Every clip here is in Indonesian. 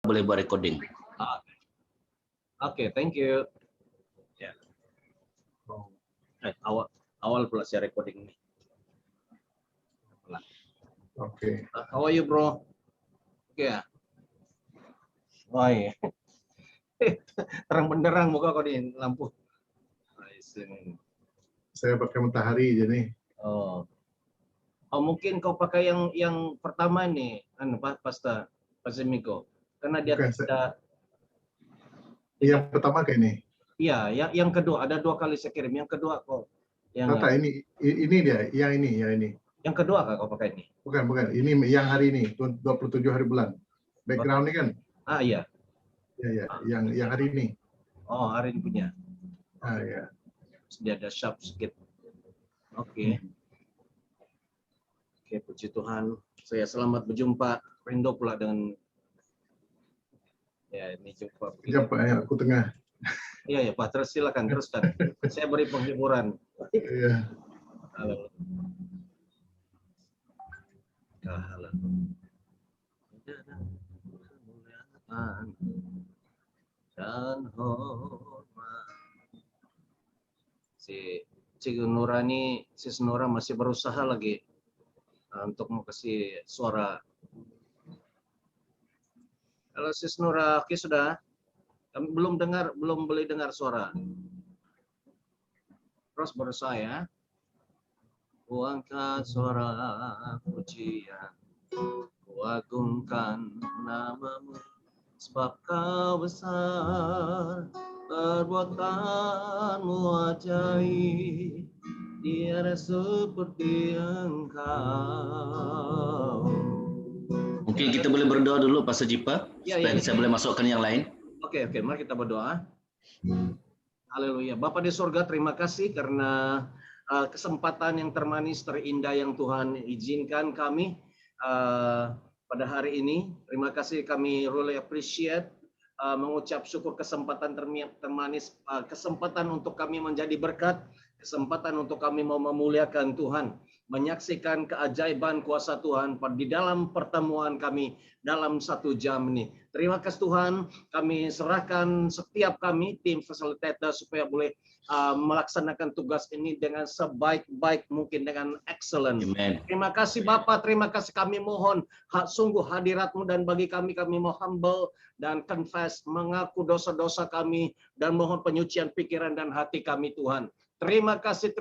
boleh buat recording. Oke, thank you. Ya. Awal pula saya recording ini. Oke. How are you, bro? Oke ya. Wah, iya. Terang benderang muka kau di lampu. Saya pakai matahari jadi. Oh, mungkin kau pakai yang pertama ini, pasta Miko. Karena dia Bukan, tidak. Yang pertama kayak ini. Iya, yang kedua ada 2 kali saya kirim. Yang kedua kok. Ini dia, yang ini. Yang kedua kak kau pakai ini? Bukan. Ini yang hari ini, 27 hari bulan. Background ini kan? Iya. Ya. Yang hari ini. Oh, hari ini punya. Ya. Dia ada sharp sedikit. Oke. Oke, puji Tuhan. Saya selamat berjumpa. Rindu pula dengan ini jumpa. Ya Pak, aku tengah. Iya Pak, silakan teruskan. Saya beri penghiburan. Iya. Dan hormat. Si Nurani, Sis Nura masih berusaha lagi untuk mau kasih suara. Kalau Sis Nura, oke sudah. Kami belum boleh dengar suara. Terus berusaha ya. Ku angkat suara pujian, ku agungkan namamu, sebab kau besar, perbuatanmu ajaib, tiada seperti engkau. Mungkin kita boleh berdoa dulu Pastor Jipa, supaya saya boleh masukkan yang lain. Oke, mari kita berdoa. Haleluya. Bapa di surga, terima kasih karena kesempatan yang termanis, terindah yang Tuhan izinkan kami pada hari ini. Terima kasih, kami really appreciate, mengucap syukur kesempatan termanis, kesempatan untuk kami menjadi berkat, kesempatan untuk kami mau memuliakan Tuhan, menyaksikan keajaiban kuasa Tuhan di dalam pertemuan kami dalam 1 jam ini. Terima kasih Tuhan, kami serahkan setiap kami, tim fasilitator, supaya boleh melaksanakan tugas ini dengan sebaik-baik mungkin, dengan excellent. Amen. Terima kasih Bapak, terima kasih, kami mohon sungguh hadirat-Mu, dan bagi kami mau humble dan confess, mengaku dosa-dosa kami, dan mohon penyucian pikiran dan hati kami Tuhan. Terima kasih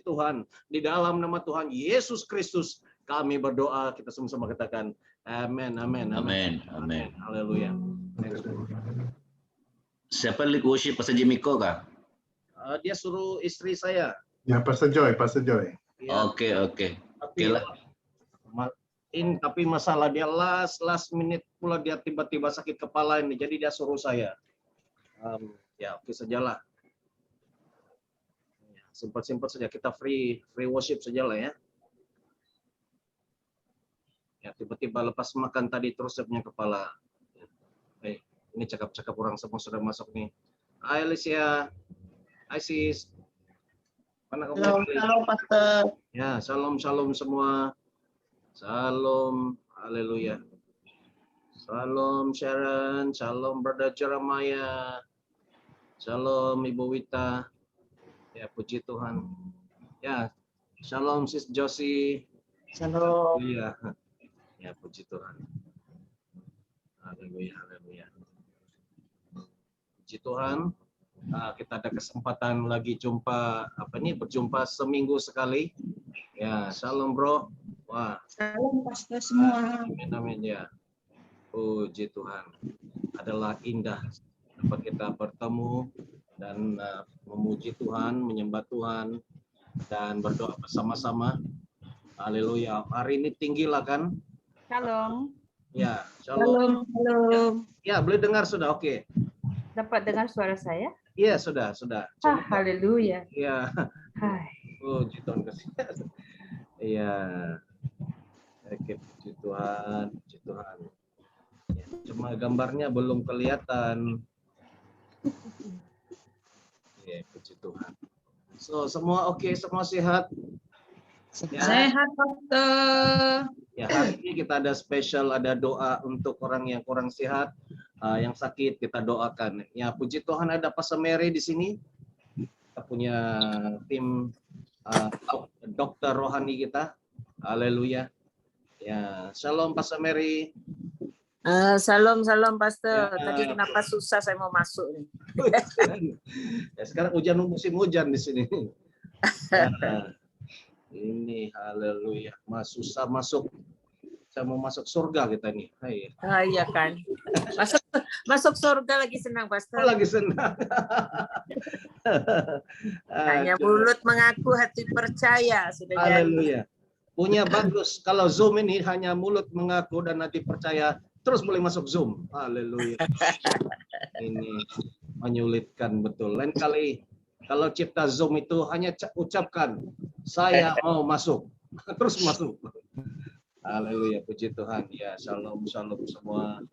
Tuhan. Di dalam nama Tuhan Yesus Kristus kami berdoa, kita sama-sama katakan amin. Haleluya. Siapa lead worship Pastor Miko kah? Dia suruh istri saya. Ya, Pastor Joy. Ya. Oke. Tapi masalah dia last minute pula, dia tiba-tiba sakit kepala ini, jadi dia suruh saya. Oke sajalah. Simple saja, kita free worship sajalah ya. Ya, tiba-tiba lepas makan tadi terus saya punya kepala. Ini cakap-cakap orang semua sudah masuk nih. Hai Alicia. Hai Sis. Mana kamu? Shalom Pastor. Ya, shalom semua. Shalom, haleluya. Shalom Sharon, shalom Brother Jeremiah. Shalom Ibu Wita. Ya, puji Tuhan. Ya, shalom Sis Josie. Shalom. Iya. Ya, puji Tuhan. Haleluya. Puji Tuhan. Kita ada kesempatan lagi berjumpa seminggu sekali. Ya, shalom bro. Wah. Shalom Pastor semua. Amin ya. Puji Tuhan. Adalah indah dapat kita bertemu dan memuji Tuhan, menyembah Tuhan, dan berdoa bersama-sama. Haleluya. Hari ini tinggilah kan? Shalom. Ya, shalom. Ya, boleh dengar sudah? Oke. Dapat dengar suara saya? Iya, sudah. Haleluya. Iya. Hai. Puji Tuhan kasih. Iya. Oke, puji Tuhan. Ya, cuma gambarnya belum kelihatan. Ya, puji Tuhan. So, semua oke, semua sehat? Ya. Sehat Pastor. Ya, hari ini kita ada spesial, ada doa untuk orang yang kurang sehat, yang sakit kita doakan. Ya, puji Tuhan ada Pastor Mary di sini. Kita punya tim dokter rohani kita. Haleluya. Ya, shalom Pastor Mary. Salam Pastor. Ya. Tadi kenapa susah saya mau masuk nih? Ya, sekarang musim hujan di sini. Ya, ini haleluya. Susah masuk. Saya mau masuk surga kita nih. Hai. Iya kan. Masuk surga lagi senang Pastor. Lagi senang. Hanya mulut mengaku hati percaya sudah jadi. Haleluya. Punya bagus. Kalau Zoom ini hanya mulut mengaku dan hati percaya, terus boleh masuk Zoom. Haleluya. Ini menyulitkan betul. Lain kali kalau cipta Zoom itu hanya ucapkan, saya mau masuk. Terus masuk. Haleluya, puji Tuhan. Ya, shalom semua.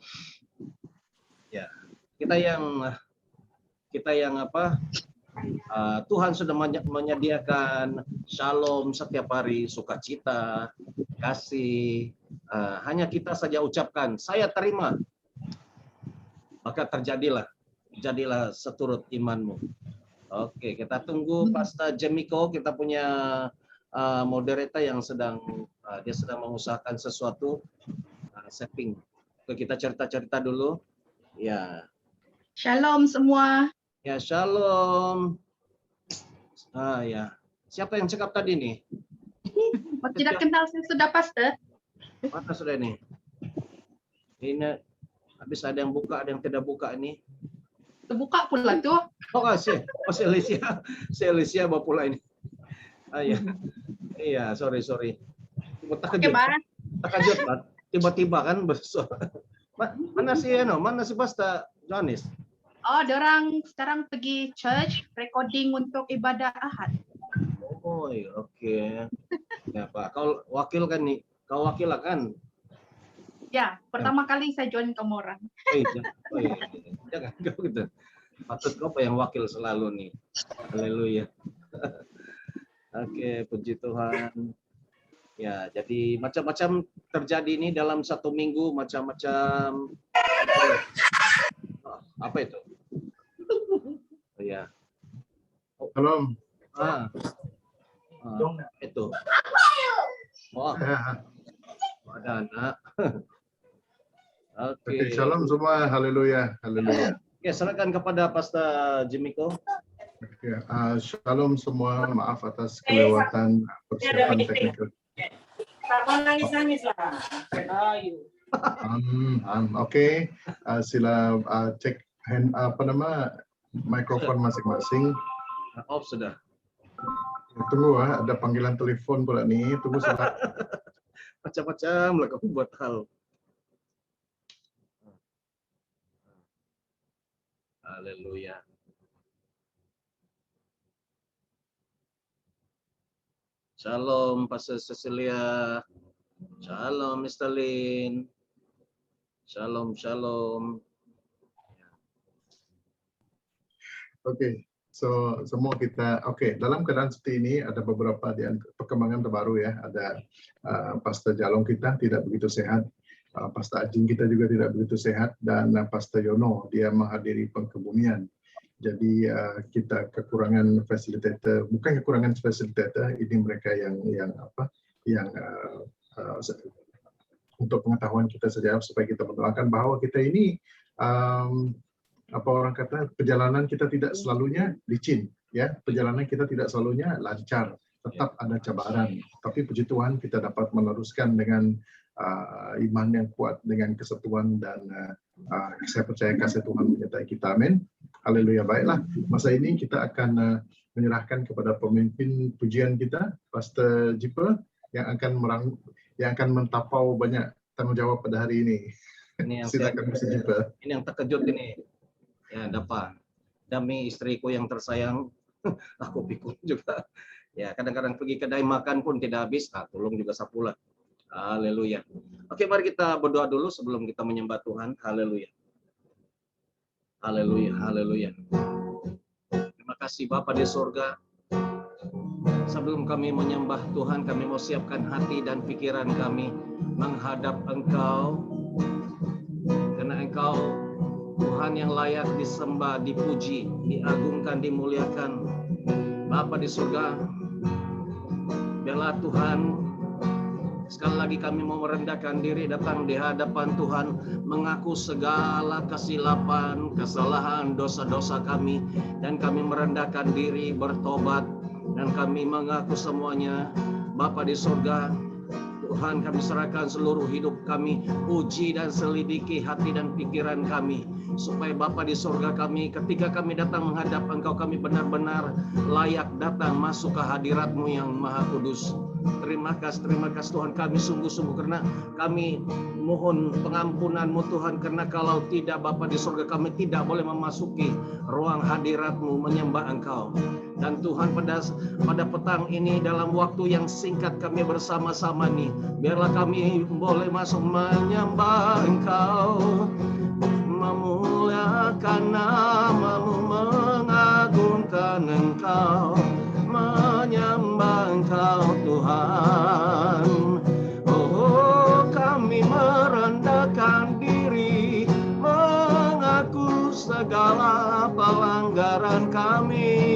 Ya, kita yang apa? Tuhan sudah menyediakan shalom setiap hari, sukacita, kasih. Hanya kita saja ucapkan, saya terima. Maka jadilah seturut imanmu. Oke, kita tunggu Pastor Jemiko. Kita punya moderator yang dia sedang mengusahakan sesuatu setting. Oke, kita cerita dulu. Ya. Shalom semua. Ya, shalom. Ya. Siapa yang cakap tadi nih? Tidak kenal saya sudah Pastor. Mana sudah nih? Ini habis ada yang buka, ada yang tidak buka ini. Terbuka pula tuh. Oh, si Alicia bawa pula ini. Iya. Iya, sorry. Terkejut, tiba-tiba kan besok. Mana si Pastor Jonis? Oh, dorang sekarang pergi church recording untuk ibadah Ahad. Oh, iya, oke. Ya, Pak. Kau wakil kan nih? Kau wakil lah kan? Ya, pertama kali saya join kamu orang. Jangan kau gitu. Patut kau yang wakil selalu nih. Haleluya. Oke, puji Tuhan. Ya, jadi macam-macam terjadi ini dalam satu minggu, macam-macam. Apa itu? Ya. Shalom. Itu. Oh, ada anak. Oke. Shalom semua. Haleluya. Ya, silakan kepada Pastor Jemiko. Ya, shalom semua. Maaf atas kelewatan persiapan teknikal. Nangis lah. Oke. Sila cek mikrofon masing-masing. Off sudah. Tunggu, ada panggilan telepon pula nih. Tunggu sebentar. Macam-macam lah kamu buat hal. Haleluya. Shalom Pastor Cecilia. Shalom Mr. Lin. Shalom. Oke. So semua kita dalam keadaan seperti ini ada beberapa perkembangan terbaru ya. Ada Pastor Jalong kita tidak begitu sehat, Pastor Ajin kita juga tidak begitu sehat, dan Pastor Yono dia menghadiri pengkebumian. Jadi kita kekurangan fasilitator, bukan kekurangan fasilitator, ini mereka yang untuk pengetahuan kita saja supaya kita mendoakan bahwa kita ini perjalanan kita tidak selalunya licin, ya. Perjalanan kita tidak selalunya lancar, tetap ada cabaran. Tapi puji Tuhan kita dapat meneruskan dengan iman yang kuat, dengan kesatuan, dan saya percaya kasih Tuhan menyertai kita. Amin. Haleluya. Baiklah, masa ini kita akan menyerahkan kepada pemimpin pujian kita, Pastor Jipa, yang akan mentapau banyak tanggung jawab pada hari ini. Silakan Pastor Jipa. Ini yang terkejut ini. Ya, dapat. Demi istriku yang tersayang, aku pikun juga. Ya, kadang-kadang pergi kedai makan pun tidak habis. Tolong juga sapulah. Haleluya. Oke, mari kita berdoa dulu sebelum kita menyembah Tuhan. Haleluya. Haleluya. Terima kasih Bapa di surga. Sebelum kami menyembah Tuhan, kami mau siapkan hati dan pikiran kami menghadap Engkau, karena Engkau Tuhan yang layak disembah, dipuji, diagungkan, dimuliakan. Bapa di surga, biarlah Tuhan, sekali lagi kami mau merendahkan diri datang di hadapan Tuhan, mengaku segala kesilapan, kesalahan, dosa-dosa kami, dan kami merendahkan diri, bertobat, dan kami mengaku semuanya. Bapa di surga, Tuhan, kami serahkan seluruh hidup kami, uji dan selidiki hati dan pikiran kami, supaya Bapa di surga kami, ketika kami datang menghadap Engkau, kami benar-benar layak datang masuk ke hadirat-Mu yang Maha Kudus. Terima kasih Tuhan, kami sungguh-sungguh karena kami mohon pengampunan-Mu Tuhan, karena kalau tidak Bapa di surga kami tidak boleh memasuki ruang hadirat-Mu menyembah Engkau. Dan Tuhan, pada petang ini dalam waktu yang singkat kami bersama-sama nih, biarlah kami boleh masuk menyembah Engkau, memuliakan nama-Mu, mengagungkan Engkau, menyembah Engkau Tuhan. Oh, kami merendahkan diri, mengaku segala pelanggaran kami.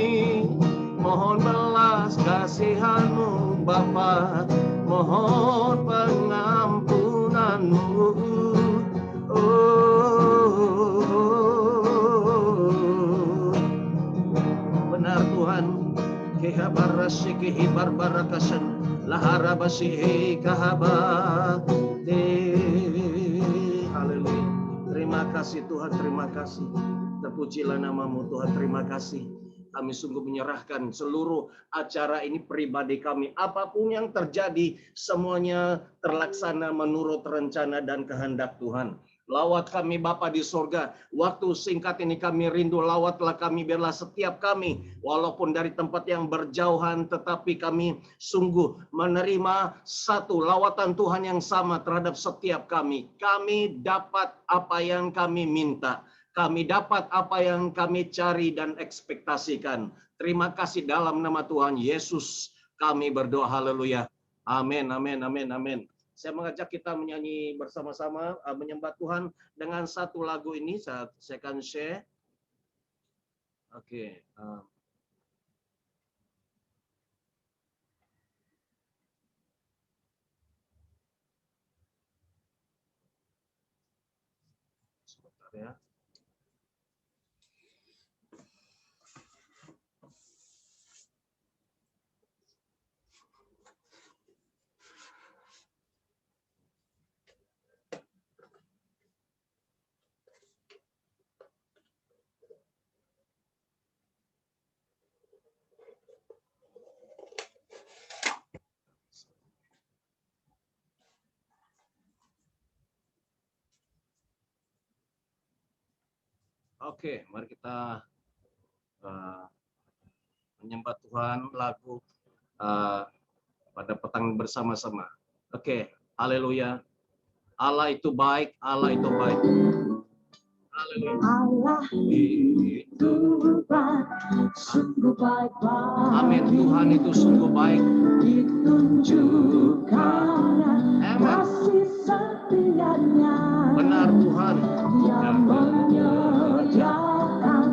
Mohon belas kasihan-Mu Bapa, mohon pengampunan-Mu. Oh, benar Tuhan. Kehabarasihi hibarbarakasan laharabasihi kahabade. Haleluya. Terima kasih Tuhan, terima kasih. Terpujilah nama-Mu Tuhan, terima kasih. Kami sungguh menyerahkan seluruh acara ini pribadi kami. Apapun yang terjadi, semuanya terlaksana menurut rencana dan kehendak Tuhan. Lawat kami Bapa di surga. Waktu singkat ini kami rindu, lawatlah kami, biarlah setiap kami, walaupun dari tempat yang berjauhan, tetapi kami sungguh menerima satu lawatan Tuhan yang sama terhadap setiap kami. Kami dapat apa yang kami minta. Kami dapat apa yang kami cari dan ekspektasikan. Terima kasih dalam nama Tuhan Yesus kami berdoa. Haleluya. Amin, amin, amin, amin. Saya mengajak kita menyanyi bersama-sama, menyembah Tuhan dengan satu lagu ini. Saya akan share. Oke. Sebentar ya. Oke, mari kita menyembah Tuhan lagu pada petang bersama-sama. Oke, haleluya. Allah itu baik, Allah itu baik. Haleluya. Allah itu baik, sungguh baik. Amin, Tuhan itu sungguh baik. Ditunjukkan kasih setianya. Benar Tuhan. Yang menyediakan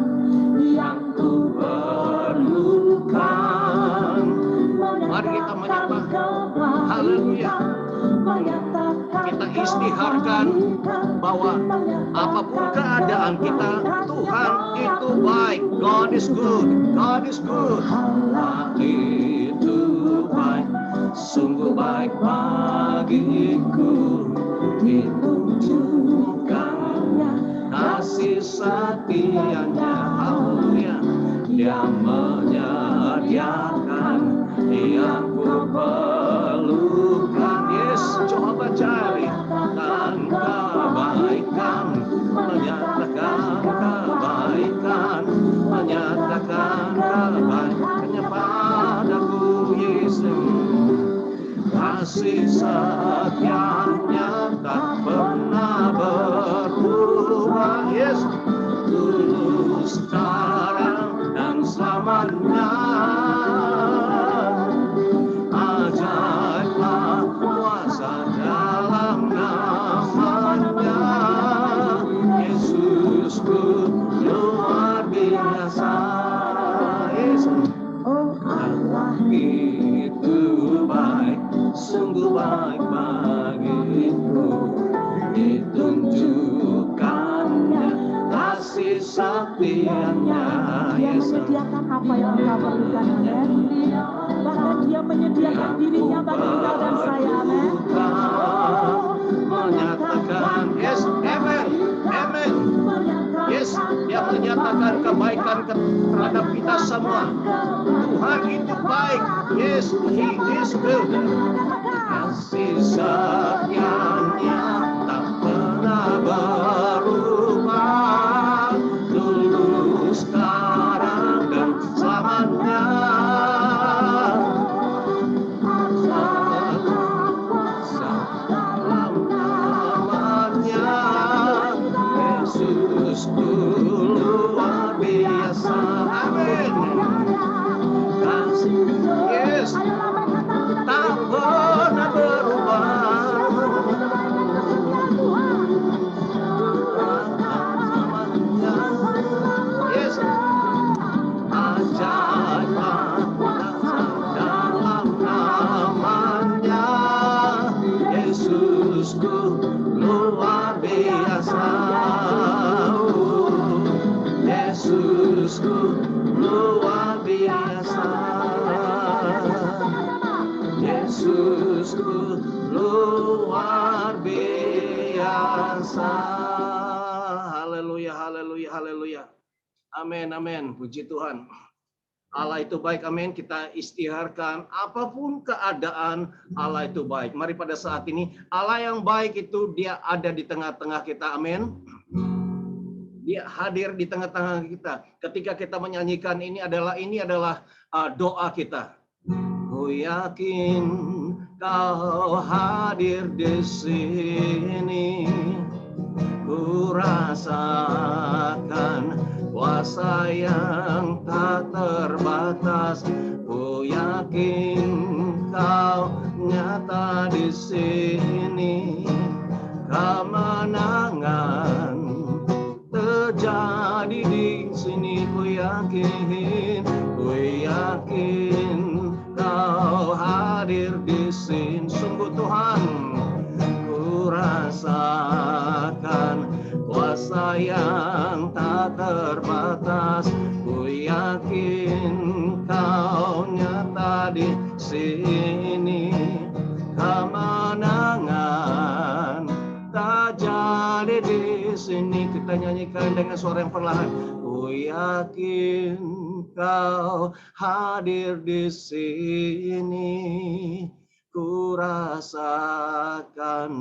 yang ku perlukan. Mari kita menyembah. Haleluya. Kita istiharkan bahwa apapun keadaan kita, Tuhan itu baik. God is good. God is good. Allah itu baik, sungguh baik bagiku. Ditunjukkannya kasih setianya. Haleluya. Dia menyediakan yang ku perlukan. Yes, coba cari dan kebaikan, menyatakan kebaikan, menyatakan kebaikannya padaku Yesus. Kasih setianya tak pernah berubah. Yes, dulu, sekarang dan selamanya. Ajaiblah kuasa dalam Yesusku luar biasa. Yesus. Allah itu baik, sungguh baik bagiku. Ditunjukkannya kasih setianya. Dia menyediakan apa yang Engkau perlukan, amin. Bahkan Dia menyediakan dirinya bagi Engkau dan saya, amin. Menyatakan, yes, amen, amen. Yes, Dia menyatakan kebaikan terhadap kita semua. Tuhan itu baik. Yes, He is good. Kasih setianya tak pernah berubah. Dulu, sekarang, dan selamanya. Selamanya. Yesusku luar biasa. Amin. Kasih, yes, tak pernah berubah. Yes, ajaib dalam namanya. Yesusku luar biasa. Yesusku luar biasa. Yesusku luar biasa. Haleluya, haleluya, haleluya. Amin, amin. Puji Tuhan. Allah itu baik, amin. Kita istiharkan apapun keadaan, Allah itu baik. Mari pada saat ini, Allah yang baik itu Dia ada di tengah-tengah kita, amin. Dia hadir di tengah-tengah kita. Ketika kita menyanyikan ini adalah doa kita. Ku yakin Kau hadir di sini. Ku rasakan kuasa yang tak terbatas. Ku yakin Kau nyata di sini. Kemenangan terjadi di sini. Ku yakin Kau hadir di sini. Sungguh Tuhan, ku rasakan kuasa yang tak terbatas. Ku yakin Kau nyata di sini. Kemenangan terjadi di sini. Kita nyanyikan dengan suara yang perlahan. Ku yakin Kau hadir di sini. Ku rasakan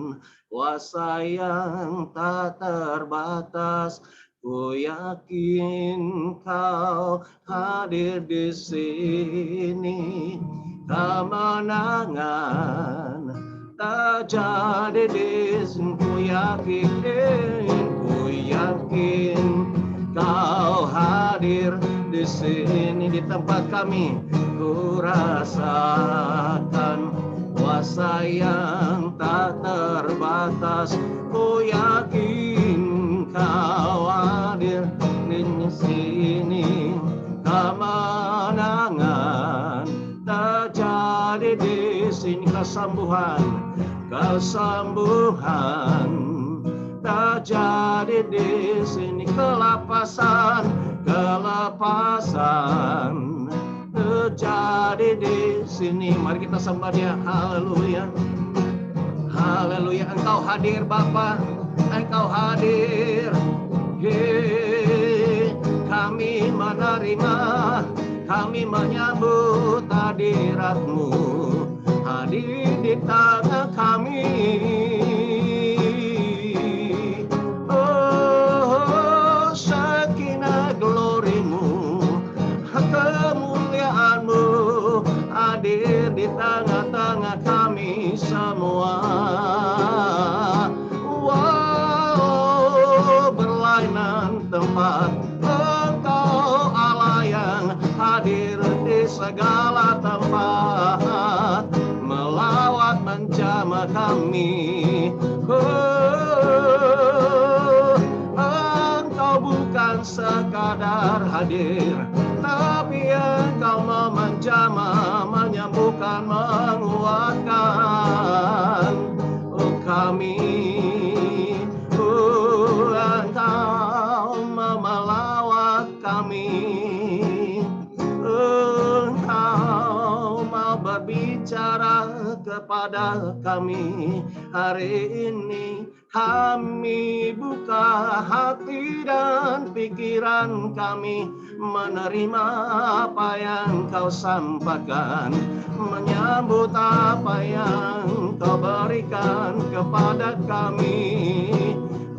kuasa yang tak terbatas. Ku yakin Kau hadir di sini. Kemenangan terjadi di sini. Ku yakin Kau hadir di sini. Di tempat kami ku rasakan kuasa yang tak terbatas. Ku yakin Kau hadir di sini. Kemenangan terjadi di sini. Kesembuhan terjadi di sini. Kelepasan terjadi di sini. Mari kita sembah Dia. Haleluya, haleluya. Engkau hadir Bapa, Engkau hadir. Kami menerima, kami menyambut hadirat-Mu. Hadir di tengah kami. Kemuliaan-Mu hadir di tengah-tengah kami semua. Wow, berlainan tempat. Engkau Allah yang hadir di segala tempat, melawat menjamah kami. Engkau bukan sekadar hadir, tapi Engkau memanjama, menyembuhkan, menguatkan kami. Engkau memelawat kami, Engkau mau berbicara kepada kami. Hari ini kami buka hati dan pikiran kami, menerima apa yang Kau sampaikan, menyambut apa yang Kau berikan kepada kami.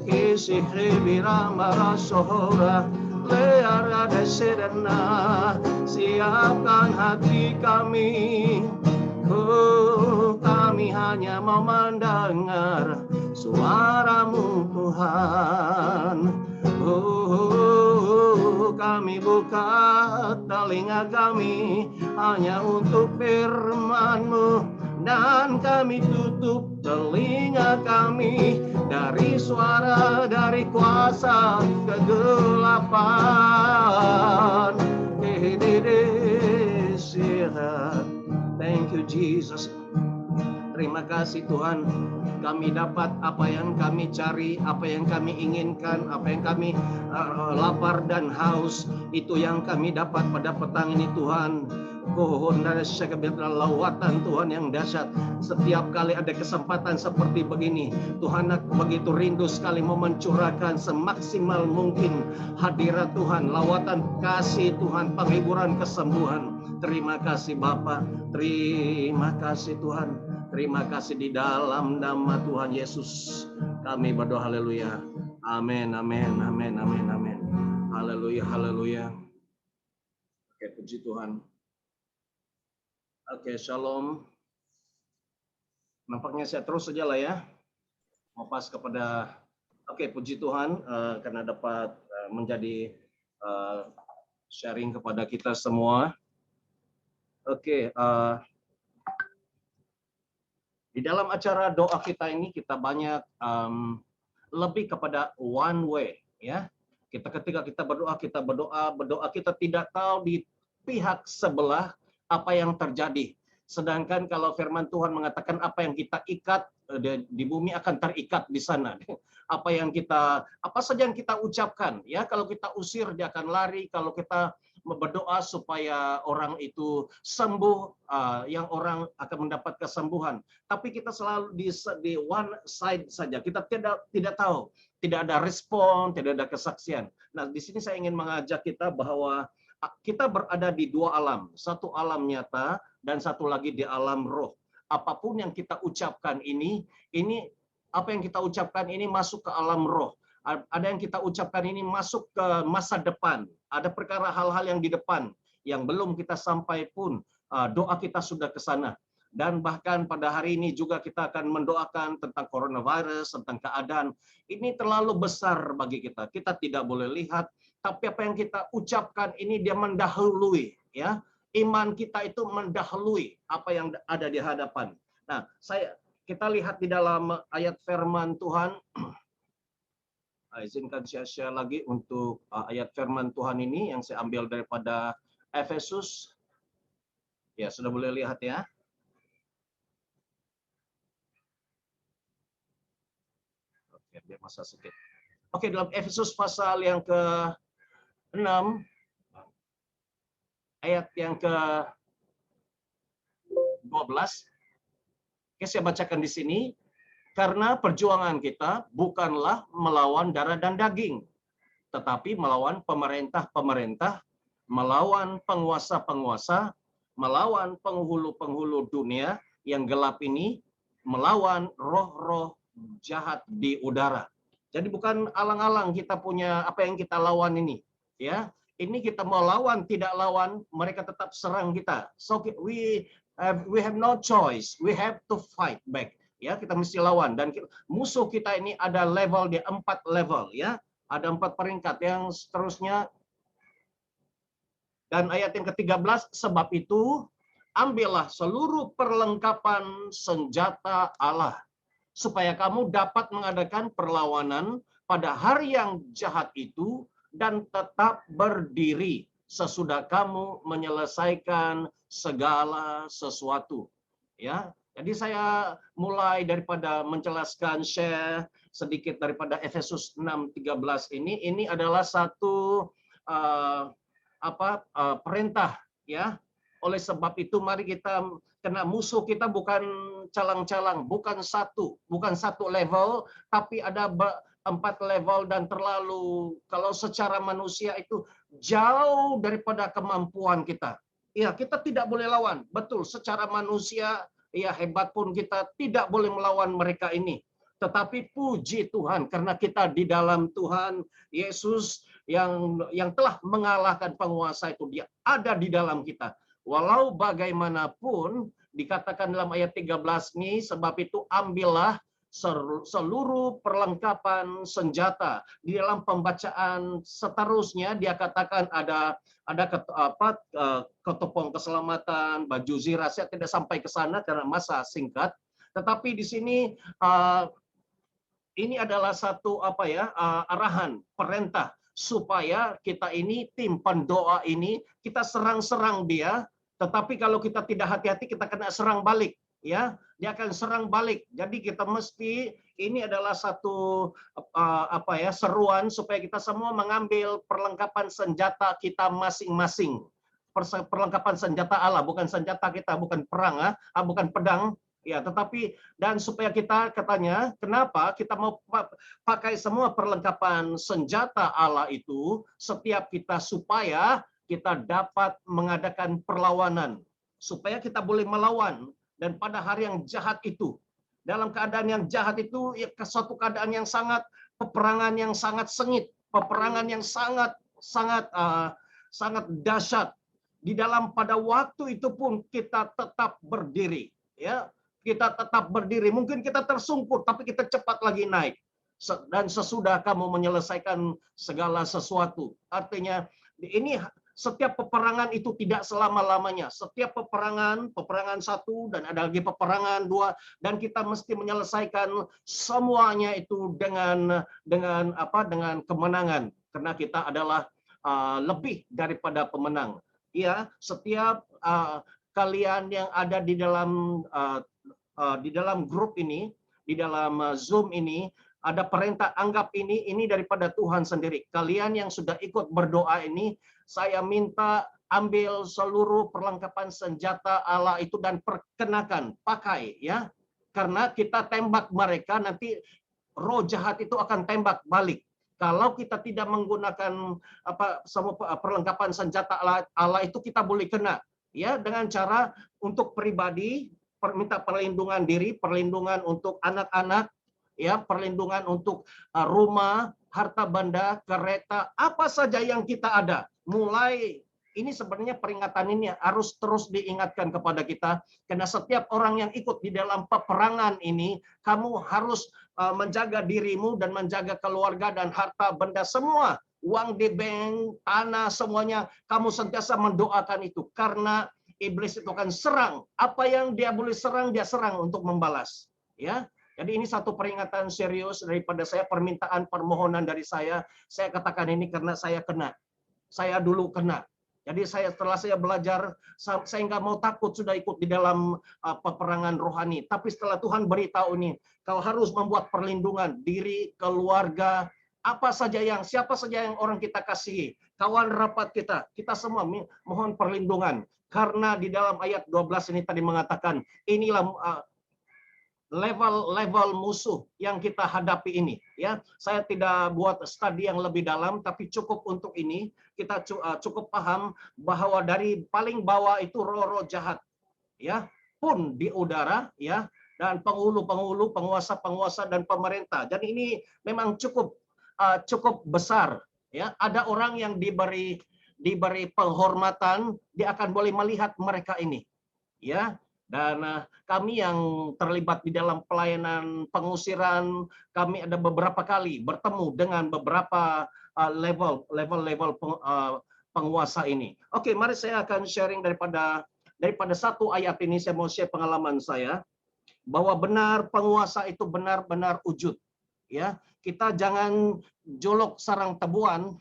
Kisih birama sohora leara desedana, siapkan hati kami. Kami hanya mau mendengar suara-Mu Tuhan. Kami buka telinga kami hanya untuk firman-Mu, dan kami tutup telinga kami dari suara, dari kuasa kegelapan. Thank you Jesus. Terima kasih Tuhan, kami dapat apa yang kami cari, apa yang kami inginkan, apa yang kami lapar dan haus, itu yang kami dapat pada petang ini Tuhan. Lawatan Tuhan yang dahsyat. Setiap kali ada kesempatan seperti begini, Tuhan, aku begitu rindu sekali mau mencurahkan semaksimal mungkin hadirat Tuhan, lawatan kasih Tuhan, penghiburan, kesembuhan. Terima kasih Bapa, terima kasih Tuhan, terima kasih di dalam nama Tuhan Yesus kami berdoa. Haleluya. Amin, amin, amin, amin, amin. Haleluya, haleluya. Oke, puji Tuhan. Oke, shalom. Nampaknya saya terus saja lah ya. Mau pas kepada, oke, puji Tuhan karena dapat menjadi sharing kepada kita semua. Oke, di dalam acara doa kita ini kita banyak lebih kepada one way, ya. Ketika kita berdoa kita tidak tahu di pihak sebelah apa yang terjadi. Sedangkan kalau firman Tuhan mengatakan apa yang kita ikat di bumi akan terikat di sana. Apa saja yang kita ucapkan, ya, kalau kita usir dia akan lari, kalau kita berdoa supaya orang itu sembuh, yang orang akan mendapat kesembuhan. Tapi kita selalu di one side saja. Kita tidak tahu, tidak ada respon, tidak ada kesaksian. Nah, di sini saya ingin mengajak kita bahwa kita berada di dua alam, satu alam nyata dan satu lagi di alam roh. Apapun yang kita ucapkan ini apa yang kita ucapkan ini masuk ke alam roh. Ada yang kita ucapkan ini masuk ke masa depan. Ada perkara hal-hal yang di depan yang belum kita sampai pun doa kita sudah ke sana. Dan bahkan pada hari ini juga kita akan mendoakan tentang coronavirus, tentang keadaan. Ini terlalu besar bagi kita. Kita tidak boleh lihat, tapi apa yang kita ucapkan ini dia mendahului, ya. Iman kita itu mendahului apa yang ada di hadapan. Nah, kita lihat di dalam ayat firman Tuhan. Izinkan saya share lagi untuk ayat firman Tuhan ini yang saya ambil daripada Efesus. Ya, sudah boleh lihat ya. Oke, biar masa sedikit. Oke, dalam Efesus pasal yang ke-6 ayat yang ke-12. Oke, saya bacakan di sini. Karena perjuangan kita bukanlah melawan darah dan daging, tetapi melawan pemerintah-pemerintah, melawan penguasa-penguasa, melawan penghulu-penghulu dunia yang gelap ini, melawan roh-roh jahat di udara. Jadi bukan alang-alang kita punya apa yang kita lawan ini, ya. Ini kita mau lawan, tidak lawan, mereka tetap serang kita. So we have no choice. We have to fight back. Ya, kita mesti lawan, dan musuh kita ini ada level, di 4 level, ya. Ada 4 peringkat yang seterusnya. Dan ayat yang ke-13, sebab itu ambillah seluruh perlengkapan senjata Allah supaya kamu dapat mengadakan perlawanan pada hari yang jahat itu, dan tetap berdiri sesudah kamu menyelesaikan segala sesuatu. Ya, jadi saya mulai daripada menjelaskan share sedikit daripada Efesus 6:13 ini adalah satu perintah, ya. Oleh sebab itu mari kita, kena musuh kita bukan calang-calang, bukan satu level, tapi ada 4 level dan terlalu, kalau secara manusia itu jauh daripada kemampuan kita. Ya, kita tidak boleh lawan. Betul, secara manusia ya hebat pun kita tidak boleh melawan mereka ini. Tetapi puji Tuhan karena kita di dalam Tuhan Yesus yang telah mengalahkan penguasa itu, dia ada di dalam kita. Walau bagaimanapun dikatakan dalam ayat 13 ini, sebab itu ambillah seluruh perlengkapan senjata. Di dalam pembacaan seterusnya dia katakan ada ketopong keselamatan, baju zirah. Saya tidak sampai ke sana karena masa singkat. Tetapi di sini ini adalah satu arahan, perintah supaya kita ini, tim pendoa ini, kita serang-serang dia. Tetapi kalau kita tidak hati-hati, kita kena serang balik, ya. Dia akan serang balik. Jadi kita mesti, ini adalah satu seruan supaya kita semua mengambil perlengkapan senjata kita masing-masing. Perlengkapan senjata Allah, bukan senjata kita, bukan perang, bukan pedang, ya, tetapi dan supaya kita, katanya, kenapa kita mau pakai semua perlengkapan senjata Allah itu setiap kita, supaya kita dapat mengadakan perlawanan, supaya kita boleh melawan. Dan pada hari yang jahat itu, dalam keadaan yang jahat itu, ya, suatu keadaan yang sangat, peperangan yang sangat sengit, peperangan yang sangat dahsyat. Di dalam pada waktu itu pun kita tetap berdiri, ya, kita tetap berdiri. Mungkin kita tersungkur, tapi kita cepat lagi naik. Dan sesudah kamu menyelesaikan segala sesuatu. Artinya ini, setiap peperangan itu tidak selama-lamanya. Setiap peperangan 1 dan ada lagi peperangan 2, dan kita mesti menyelesaikan semuanya itu dengan kemenangan, karena kita adalah lebih daripada pemenang. Ya, setiap kalian yang ada di dalam grup ini, di dalam Zoom ini, ada perintah, anggap ini daripada Tuhan sendiri. Kalian yang sudah ikut berdoa ini, saya minta ambil seluruh perlengkapan senjata Allah itu dan perkenakan, pakai, ya. Karena kita tembak mereka, nanti roh jahat itu akan tembak balik. Kalau kita tidak menggunakan semua perlengkapan senjata Allah itu, kita boleh kena, ya, dengan cara untuk pribadi, minta perlindungan diri, perlindungan untuk anak-anak, ya, perlindungan untuk rumah, harta benda, kereta, apa saja yang kita ada. Mulai ini sebenarnya peringatan ini harus terus diingatkan kepada kita, karena setiap orang yang ikut di dalam peperangan ini, kamu harus menjaga dirimu dan menjaga keluarga dan harta benda semua, uang di bank, tanah, semuanya kamu sentiasa mendoakan itu, karena iblis itu akan serang. Apa yang dia boleh serang, dia serang untuk membalas, ya. Jadi ini satu peringatan serius daripada saya, permintaan permohonan dari saya. Saya katakan ini karena saya kena. Saya dulu kena. Jadi setelah saya belajar, saya nggak mau takut sudah ikut di dalam peperangan rohani. Tapi setelah Tuhan beritahu ini, kau harus membuat perlindungan diri, keluarga, siapa saja yang orang kita kasihi, kawan rapat kita semua mohon perlindungan. Karena di dalam ayat 12 ini tadi mengatakan, inilah level musuh yang kita hadapi ini, ya. Saya tidak buat studi yang lebih dalam, tapi cukup untuk ini kita cukup paham bahwa dari paling bawah itu roh-roh jahat, ya, pun di udara, ya, dan penghulu-penghulu, penguasa-penguasa dan pemerintah. Dan ini memang cukup besar, ya. Ada orang yang diberi penghormatan, dia akan boleh melihat mereka ini, ya. Dan kami yang terlibat di dalam pelayanan pengusiran, kami ada beberapa kali bertemu dengan beberapa level penguasa ini. Oke, mari saya akan sharing daripada satu ayat ini. Saya mau share pengalaman saya bahwa benar penguasa itu benar-benar wujud, ya. Kita jangan jolok sarang tebuan.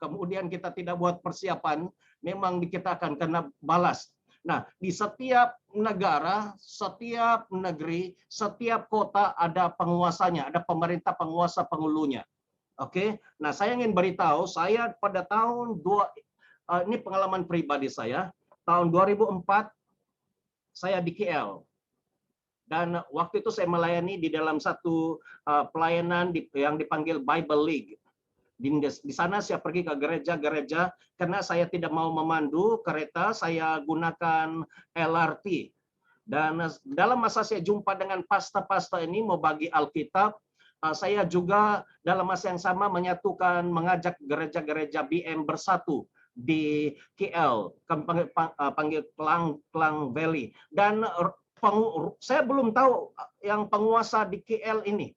kemudian kita tidak buat persiapan, memang kita akan kena balas. Nah, di setiap negara, setiap negeri, setiap kota ada penguasanya, ada pemerintah penguasa penghulunya. Oke. Nah, saya ingin beritahu, saya pada tahun ini pengalaman pribadi saya, tahun 2004 saya di KL. Dan waktu itu saya melayani di dalam satu pelayanan yang dipanggil Bible League. Di sana saya pergi ke gereja-gereja karena saya tidak mau memandu kereta, saya gunakan LRT. Dan dalam masa saya jumpa dengan pasta-pasta ini mau bagi Alkitab, saya juga dalam masa yang sama mengajak gereja-gereja BM bersatu di KL, kami panggil Klang Valley. Dan saya belum tahu yang penguasa di KL ini.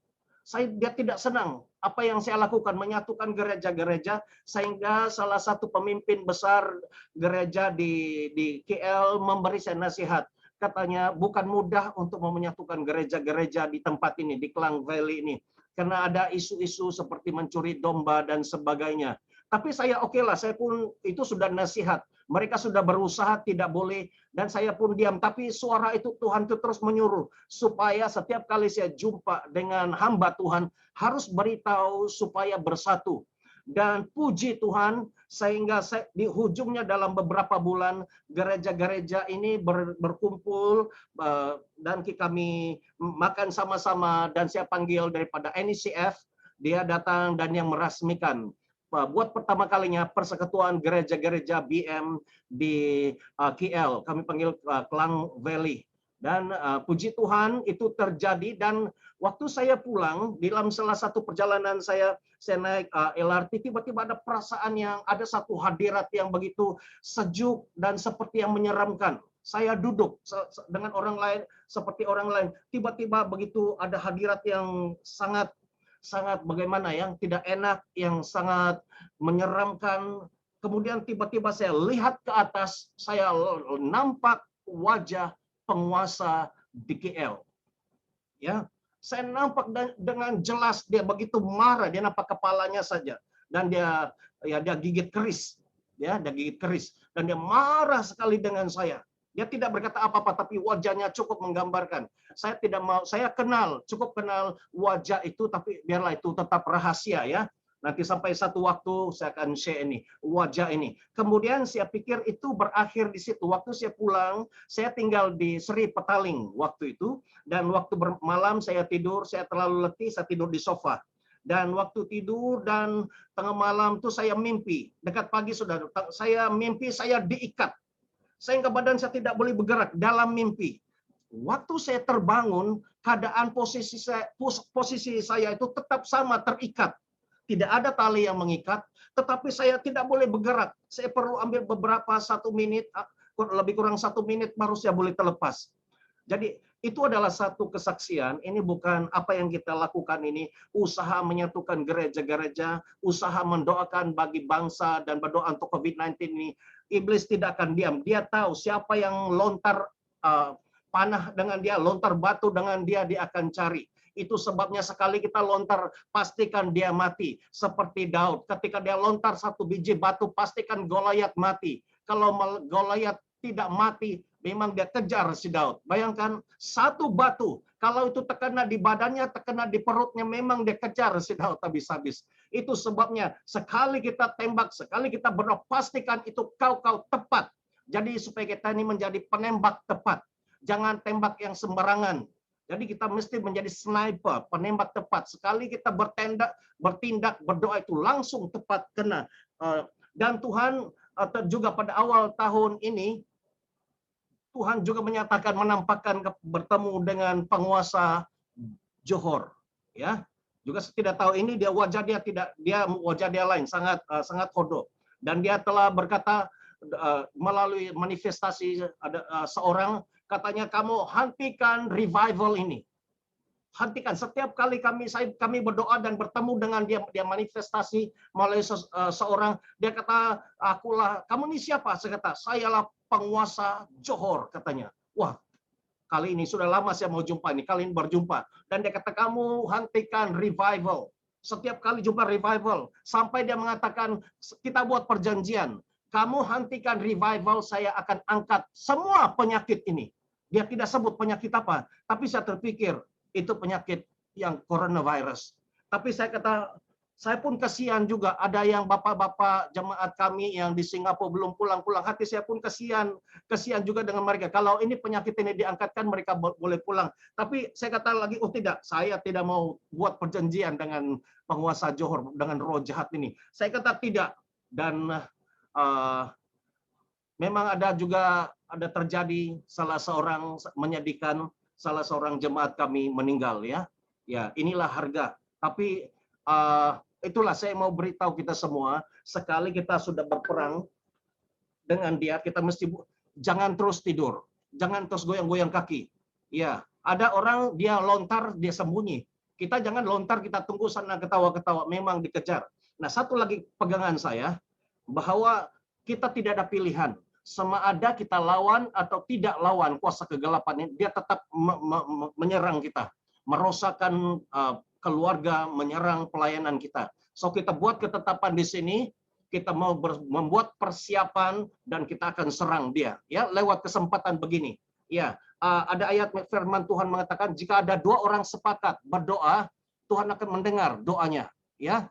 Dia tidak senang apa yang saya lakukan, menyatukan gereja-gereja, sehingga salah satu pemimpin besar gereja di KL memberi saya nasihat. Katanya bukan mudah untuk menyatukan gereja-gereja di tempat ini, di Klang Valley ini, karena ada isu-isu seperti mencuri domba dan sebagainya. Tapi saya okelah, saya pun itu sudah nasihat. Mereka sudah berusaha, tidak boleh, dan saya pun diam. Tapi suara itu Tuhan itu terus menyuruh supaya setiap kali saya jumpa dengan hamba Tuhan harus beritahu supaya bersatu. Dan puji Tuhan, sehingga di ujungnya dalam beberapa bulan gereja-gereja ini berkumpul dan kami makan sama-sama, dan saya panggil daripada NECF, dia datang dan yang merasmikan. Buat pertama kalinya persekutuan gereja-gereja BM di KL, kami panggil Klang Valley. Dan puji Tuhan itu terjadi, dan waktu saya pulang dalam salah satu perjalanan saya naik LRT, tiba-tiba ada perasaan yang ada satu hadirat yang begitu sejuk dan seperti yang menyeramkan. Saya duduk dengan orang lain seperti orang lain, tiba-tiba begitu ada hadirat yang sangat bagaimana, yang tidak enak, yang sangat menyeramkan. Kemudian tiba-tiba saya lihat ke atas, saya nampak wajah penguasa di KL. Ya, saya nampak dengan jelas dia begitu marah, dia nampak kepalanya saja, dan dia gigit keris, dia gigit keris, dan dia marah sekali dengan saya. Dia tidak berkata apa-apa, tapi wajahnya cukup menggambarkan. Saya tidak mau, saya cukup kenal wajah itu, tapi biarlah itu tetap rahasia ya. Nanti sampai satu waktu saya akan share ini, wajah ini. Kemudian saya pikir itu berakhir di situ. Waktu saya pulang, saya tinggal di Seri Petaling waktu itu, dan waktu malam saya tidur, saya terlalu letih, saya tidur di sofa. Dan waktu tidur dan tengah malam tuh saya mimpi, dekat pagi sudah, saya mimpi saya diikat. Sehingga badan saya tidak boleh bergerak dalam mimpi. Waktu saya terbangun, keadaan posisi saya itu tetap sama, terikat. Tidak ada tali yang mengikat, tetapi saya tidak boleh bergerak. Saya perlu ambil beberapa 1 menit, lebih kurang 1 menit baru saya boleh terlepas. Jadi itu adalah satu kesaksian. Ini bukan apa yang kita lakukan ini, usaha menyatukan gereja-gereja, usaha mendoakan bagi bangsa dan berdoa untuk COVID-19 ini. Iblis tidak akan diam. Dia tahu siapa yang lontar panah dengan dia, lontar batu dengan dia akan cari. Itu sebabnya sekali kita lontar, pastikan dia mati. Seperti Daud, ketika dia lontar 1 biji batu, pastikan Goliat mati. Kalau Goliat tidak mati, memang dia kejar si Daud. Bayangkan 1 batu, kalau itu terkena di badannya, terkena di perutnya, memang dia kejar si Daud habis-habis. Itu sebabnya sekali kita tembak, sekali kita berdoa, pastikan itu kau tepat. Jadi supaya kita ini menjadi penembak tepat. Jangan tembak yang sembarangan. Jadi kita mesti menjadi sniper, penembak tepat. Sekali kita bertindak, berdoa itu langsung tepat kena. Dan Tuhan juga pada awal tahun ini, Tuhan juga menampakkan bertemu dengan penguasa Johor, ya. Juga tidak tahu ini wajah dia lain, sangat hodoh. Dan dia telah berkata melalui manifestasi seorang, katanya kamu hentikan revival ini. Hentikan. Setiap kali kami berdoa dan bertemu dengan dia manifestasi melalui seorang, dia kata, akulah, kamu ini siapa? Saya kata, sayalah penguasa Johor, katanya. Wah, kali ini sudah lama saya mau jumpa ini, kali ini berjumpa. Dan dia kata, kamu hentikan revival. Setiap kali jumpa revival, sampai dia mengatakan, kita buat perjanjian. Kamu hentikan revival, saya akan angkat semua penyakit ini. Dia tidak sebut penyakit apa, tapi saya terpikir itu penyakit yang coronavirus. Tapi saya kata, saya pun kasihan juga, ada yang bapak-bapak jemaat kami yang di Singapura belum pulang-pulang, hati saya pun kasihan juga dengan mereka. Kalau ini penyakit ini diangkatkan, mereka boleh pulang. Tapi saya kata lagi, oh tidak, saya tidak mau buat perjanjian dengan penguasa Johor, dengan roh jahat ini. Saya kata tidak. Dan memang ada terjadi salah seorang, menyedihkan, salah seorang jemaat kami meninggal, ya. Ya, inilah harga. Tapi itulah saya mau beritahu kita semua, sekali kita sudah berperang dengan dia, kita mesti jangan terus tidur, jangan terus goyang-goyang kaki. Ya, ada orang dia lontar, dia sembunyi. Kita jangan lontar, kita tunggu sana ketawa-ketawa, memang dikejar. Nah, satu lagi pegangan saya, bahwa kita tidak ada pilihan. Sama ada kita lawan atau tidak lawan kuasa kegelapan ini, dia tetap menyerang kita, merosakkan keluarga, menyerang pelayanan kita. So kita buat ketetapan di sini, kita mau membuat persiapan dan kita akan serang dia, ya, lewat kesempatan begini. Ya, ada ayat firman Tuhan mengatakan, jika ada 2 orang sepakat berdoa, Tuhan akan mendengar doanya, ya.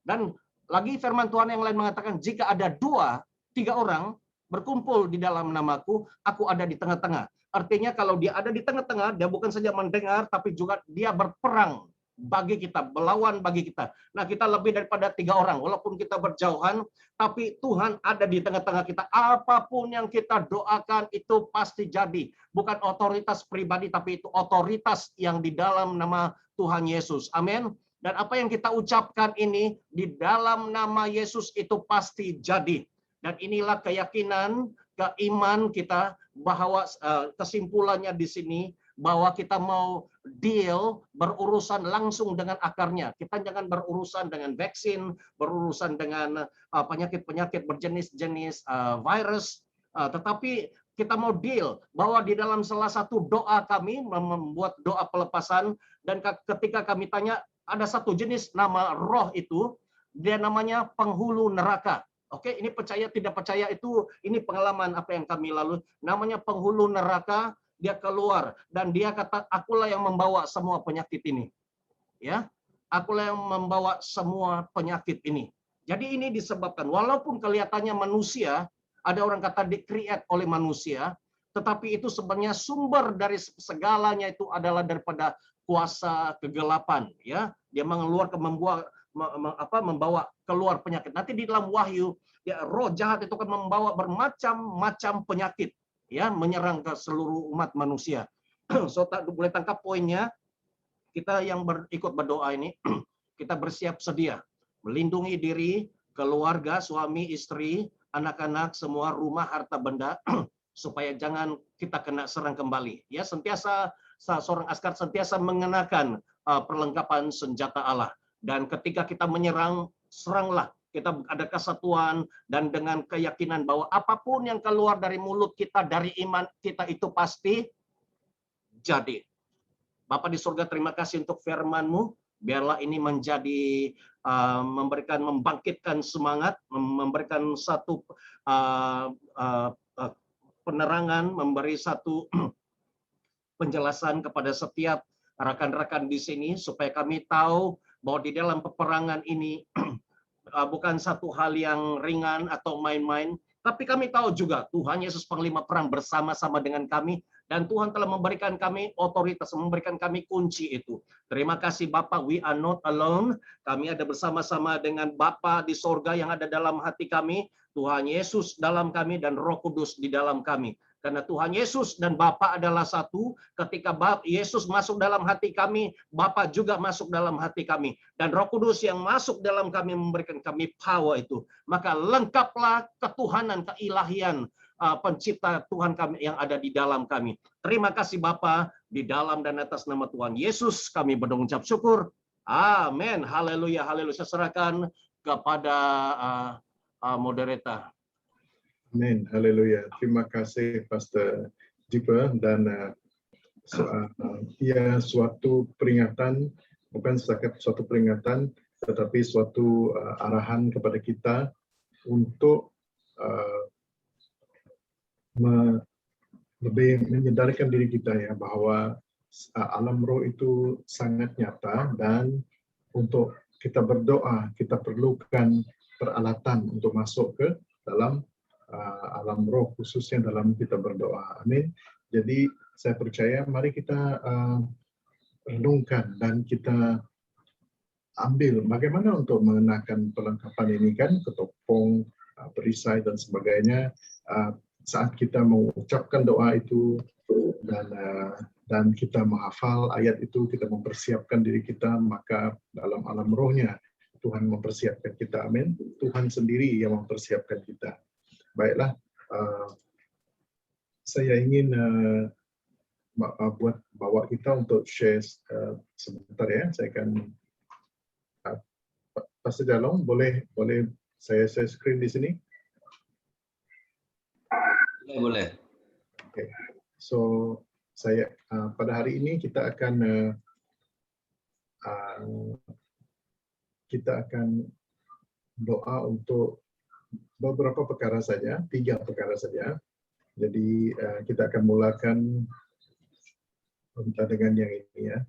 Dan lagi firman Tuhan yang lain mengatakan, jika ada 2-3 orang berkumpul di dalam namaku, aku ada di tengah-tengah. Artinya kalau dia ada di tengah-tengah, dia bukan saja mendengar, tapi juga dia berperang bagi kita, melawan bagi kita. Nah, kita lebih daripada 3 orang, walaupun kita berjauhan, tapi Tuhan ada di tengah-tengah kita. Apapun yang kita doakan itu pasti jadi. Bukan otoritas pribadi, tapi itu otoritas yang di dalam nama Tuhan Yesus. Amin. Dan apa yang kita ucapkan ini di dalam nama Yesus itu pasti jadi. Dan inilah keyakinan, keiman kita, bahwa kesimpulannya di sini, bahwa kita mau deal, berurusan langsung dengan akarnya. Kita jangan berurusan dengan vaksin, berurusan dengan penyakit-penyakit berjenis-jenis virus, tetapi kita mau deal bahwa di dalam salah satu doa kami membuat doa pelepasan, dan ketika kami tanya, ada satu jenis nama roh itu, dia namanya penghulu neraka. Oke, ini percaya tidak percaya itu, ini pengalaman apa yang kami lalui. Namanya penghulu neraka. Dia keluar dan dia kata, akulah yang membawa semua penyakit ini, ya, akulah yang membawa semua penyakit ini. Jadi ini disebabkan, walaupun kelihatannya manusia, ada orang kata di-create oleh manusia, tetapi itu sebenarnya sumber dari segalanya itu adalah daripada kuasa kegelapan, ya. Dia mengeluarkan, membawa keluar penyakit. Nanti di dalam Wahyu, ya, roh jahat itu akan membawa bermacam-macam penyakit, ya, menyerang ke seluruh umat manusia. So, boleh tangkap poinnya, kita yang ikut berdoa ini, kita bersiap sedia, melindungi diri, keluarga, suami, istri, anak-anak, semua rumah, harta benda, supaya jangan kita kena serang kembali. Ya, sentiasa seorang askar sentiasa mengenakan perlengkapan senjata Allah. Dan ketika kita menyerang, seranglah. Kita ada kesatuan dan dengan keyakinan bahwa apapun yang keluar dari mulut kita, dari iman kita itu pasti jadi. Bapa di surga, terima kasih untuk firman-Mu. Biarlah ini menjadi membangkitkan semangat, memberikan satu penerangan, memberi satu penjelasan kepada setiap rekan-rekan di sini supaya kami tahu bahwa di dalam peperangan ini bukan satu hal yang ringan atau main-main, tapi kami tahu juga Tuhan Yesus Panglima Perang bersama-sama dengan kami, dan Tuhan telah memberikan kami otoritas, memberikan kami kunci itu. Terima kasih Bapa, we are not alone. Kami ada bersama-sama dengan Bapa di sorga yang ada dalam hati kami, Tuhan Yesus dalam kami, dan Roh Kudus di dalam kami. Karena Tuhan Yesus dan Bapa adalah satu, ketika Yesus masuk dalam hati kami, Bapa juga masuk dalam hati kami. Dan Roh Kudus yang masuk dalam kami memberikan kami power itu. Maka lengkaplah ketuhanan, keilahian pencipta Tuhan kami yang ada di dalam kami. Terima kasih Bapa, di dalam dan atas nama Tuhan Yesus kami berucap syukur. Amin. Haleluya, haleluya. Saya serahkan kepada moderator. Amin, haleluya. Terima kasih Pastor Jipa, dan suatu peringatan, bukan setakat suatu peringatan, tetapi suatu arahan kepada kita untuk lebih menyadarkan diri kita ya bahwa alam roh itu sangat nyata, dan untuk kita berdoa kita perlukan peralatan untuk masuk ke dalam alam roh, khususnya dalam kita berdoa. Amin. Jadi saya percaya mari kita renungkan dan kita ambil bagaimana untuk mengenakan perlengkapan ini kan, ketopong, perisai dan sebagainya. Saat kita mengucapkan doa itu dan kita menghafal ayat itu, kita mempersiapkan diri kita, maka dalam alam rohnya Tuhan mempersiapkan kita. Amin. Tuhan sendiri yang mempersiapkan kita. Baiklah, saya ingin bawa kita untuk share sebentar ya. Saya akan Pastor Jalong, boleh saya share screen di sini? Boleh. Okay. So saya pada hari ini kita akan doa untuk beberapa perkara saja, 3 perkara saja. Jadi kita akan mulakan dengan yang ini ya.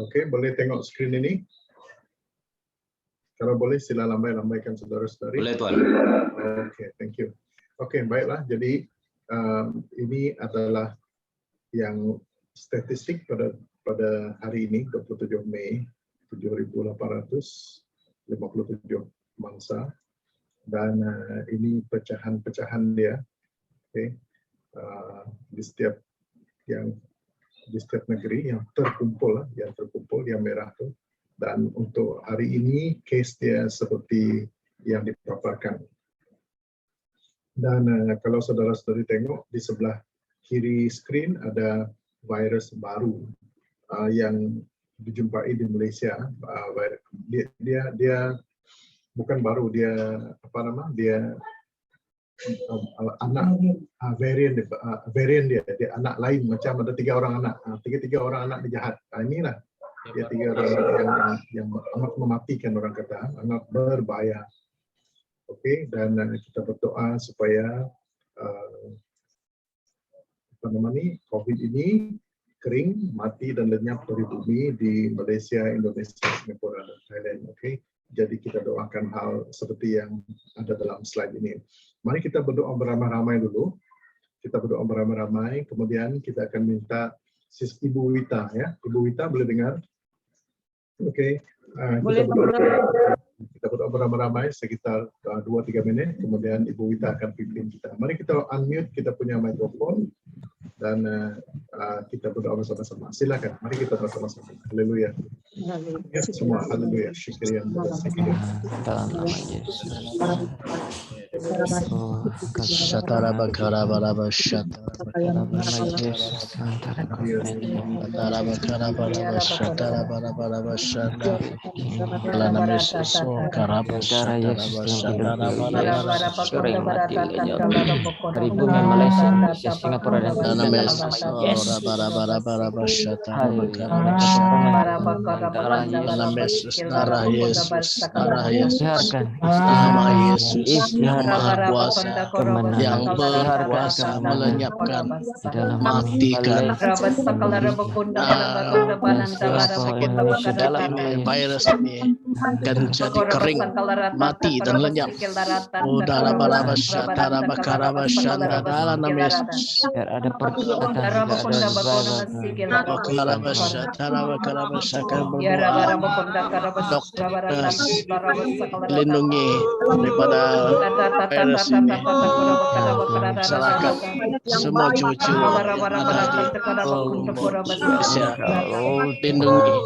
Oke, boleh tengok screen ini? Kalau boleh, sila lambaikan saudara-saudari. Boleh, Tuan. Oke, thank you. Oke, baiklah. Jadi ini adalah yang statistik pada hari ini, 27 Mei 7.857 mangsa. Dan ini pecahan-pecahan dia. Oke. Di setiap negeri yang terkumpul yang merah tuh. Dan untuk hari ini case dia seperti yang dipaparkan. Dan kalau saudara-saudari tengok di sebelah kiri screen ada virus baru yang dijumpai di Malaysia. Dia bukan baru, dia anak varian dia anak lain, macam ada 3 orang anak, tiga orang anak dijahat. Inilah dia 3 orang anak yang amat mematikan, orang kata amat berbahaya. Okey, dan kita berdoa supaya COVID ini kering, mati dan lenyap dari bumi di Malaysia, Indonesia, Singapura dan Thailand. Okey. Jadi kita doakan hal seperti yang ada dalam slide ini. Mari kita berdoa beramai-ramai dulu. Kita berdoa beramai-ramai, kemudian kita akan minta Ibu Wita ya. Ibu Wita boleh dengar? Oke. Kita berdoa beramai-ramai sekitar 2-3 menit, kemudian Ibu Wita akan pimpin kita. Mari kita unmute kita punya mikrofon dan kita berdoa bersama-sama. Silakan, mari kita bersama-sama. Haleluya. Ya, semua haleluya. Syukrian. Dalam nama Yesus. Shatara bakara baraba shatara Maha Kuasa yang berkuasa melenyapkan, matikan virus ini akan jadi kering, mati dan lenyap. Udara barabasya, dara bakarabasya, dara nama Yesus. Ada pertolongan, ada Bakarabasya, dara bakarabasya, akan berdoa. Dokter, lindungi daripada virus ini. Salahkan semua cucu ada di Indonesia, lindungi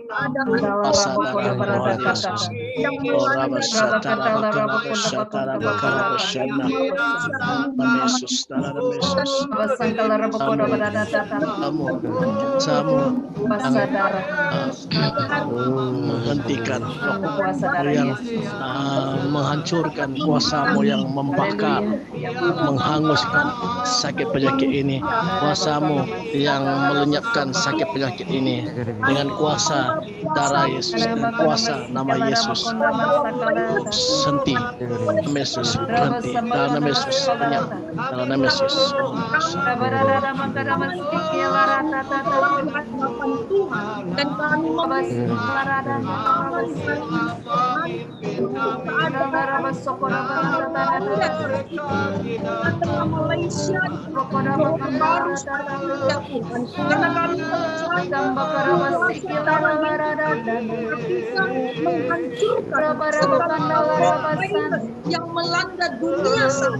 pasangan Tuhan Yesus. menghentikan yang menghancurkan kuasa-Mu yang membakar, menghanguskan sakit penyakit ini. Kuasa-Mu yang melenyapkan sakit penyakit ini dengan kuasa darah Yesus, dengan kuasa nama Yesus. Senti, nama Yesus, berhenti, dalam nama Yesus, lenyap, dalam nama Yesus. Dan kami Malaysia karena kami menghancurkan yang melanda dunia saat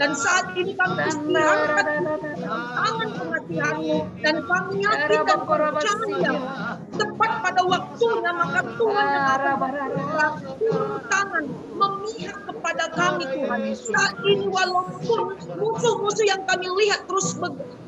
dan saat ini kami istirahatkan tangan pengasihan-Mu dan kami yakin dan percaya tepat pada waktunya maka Tuhan akan turun tangan memihak kepada kami Tuhan. Saat ini walaupun musuh-musuh yang kami lihat terus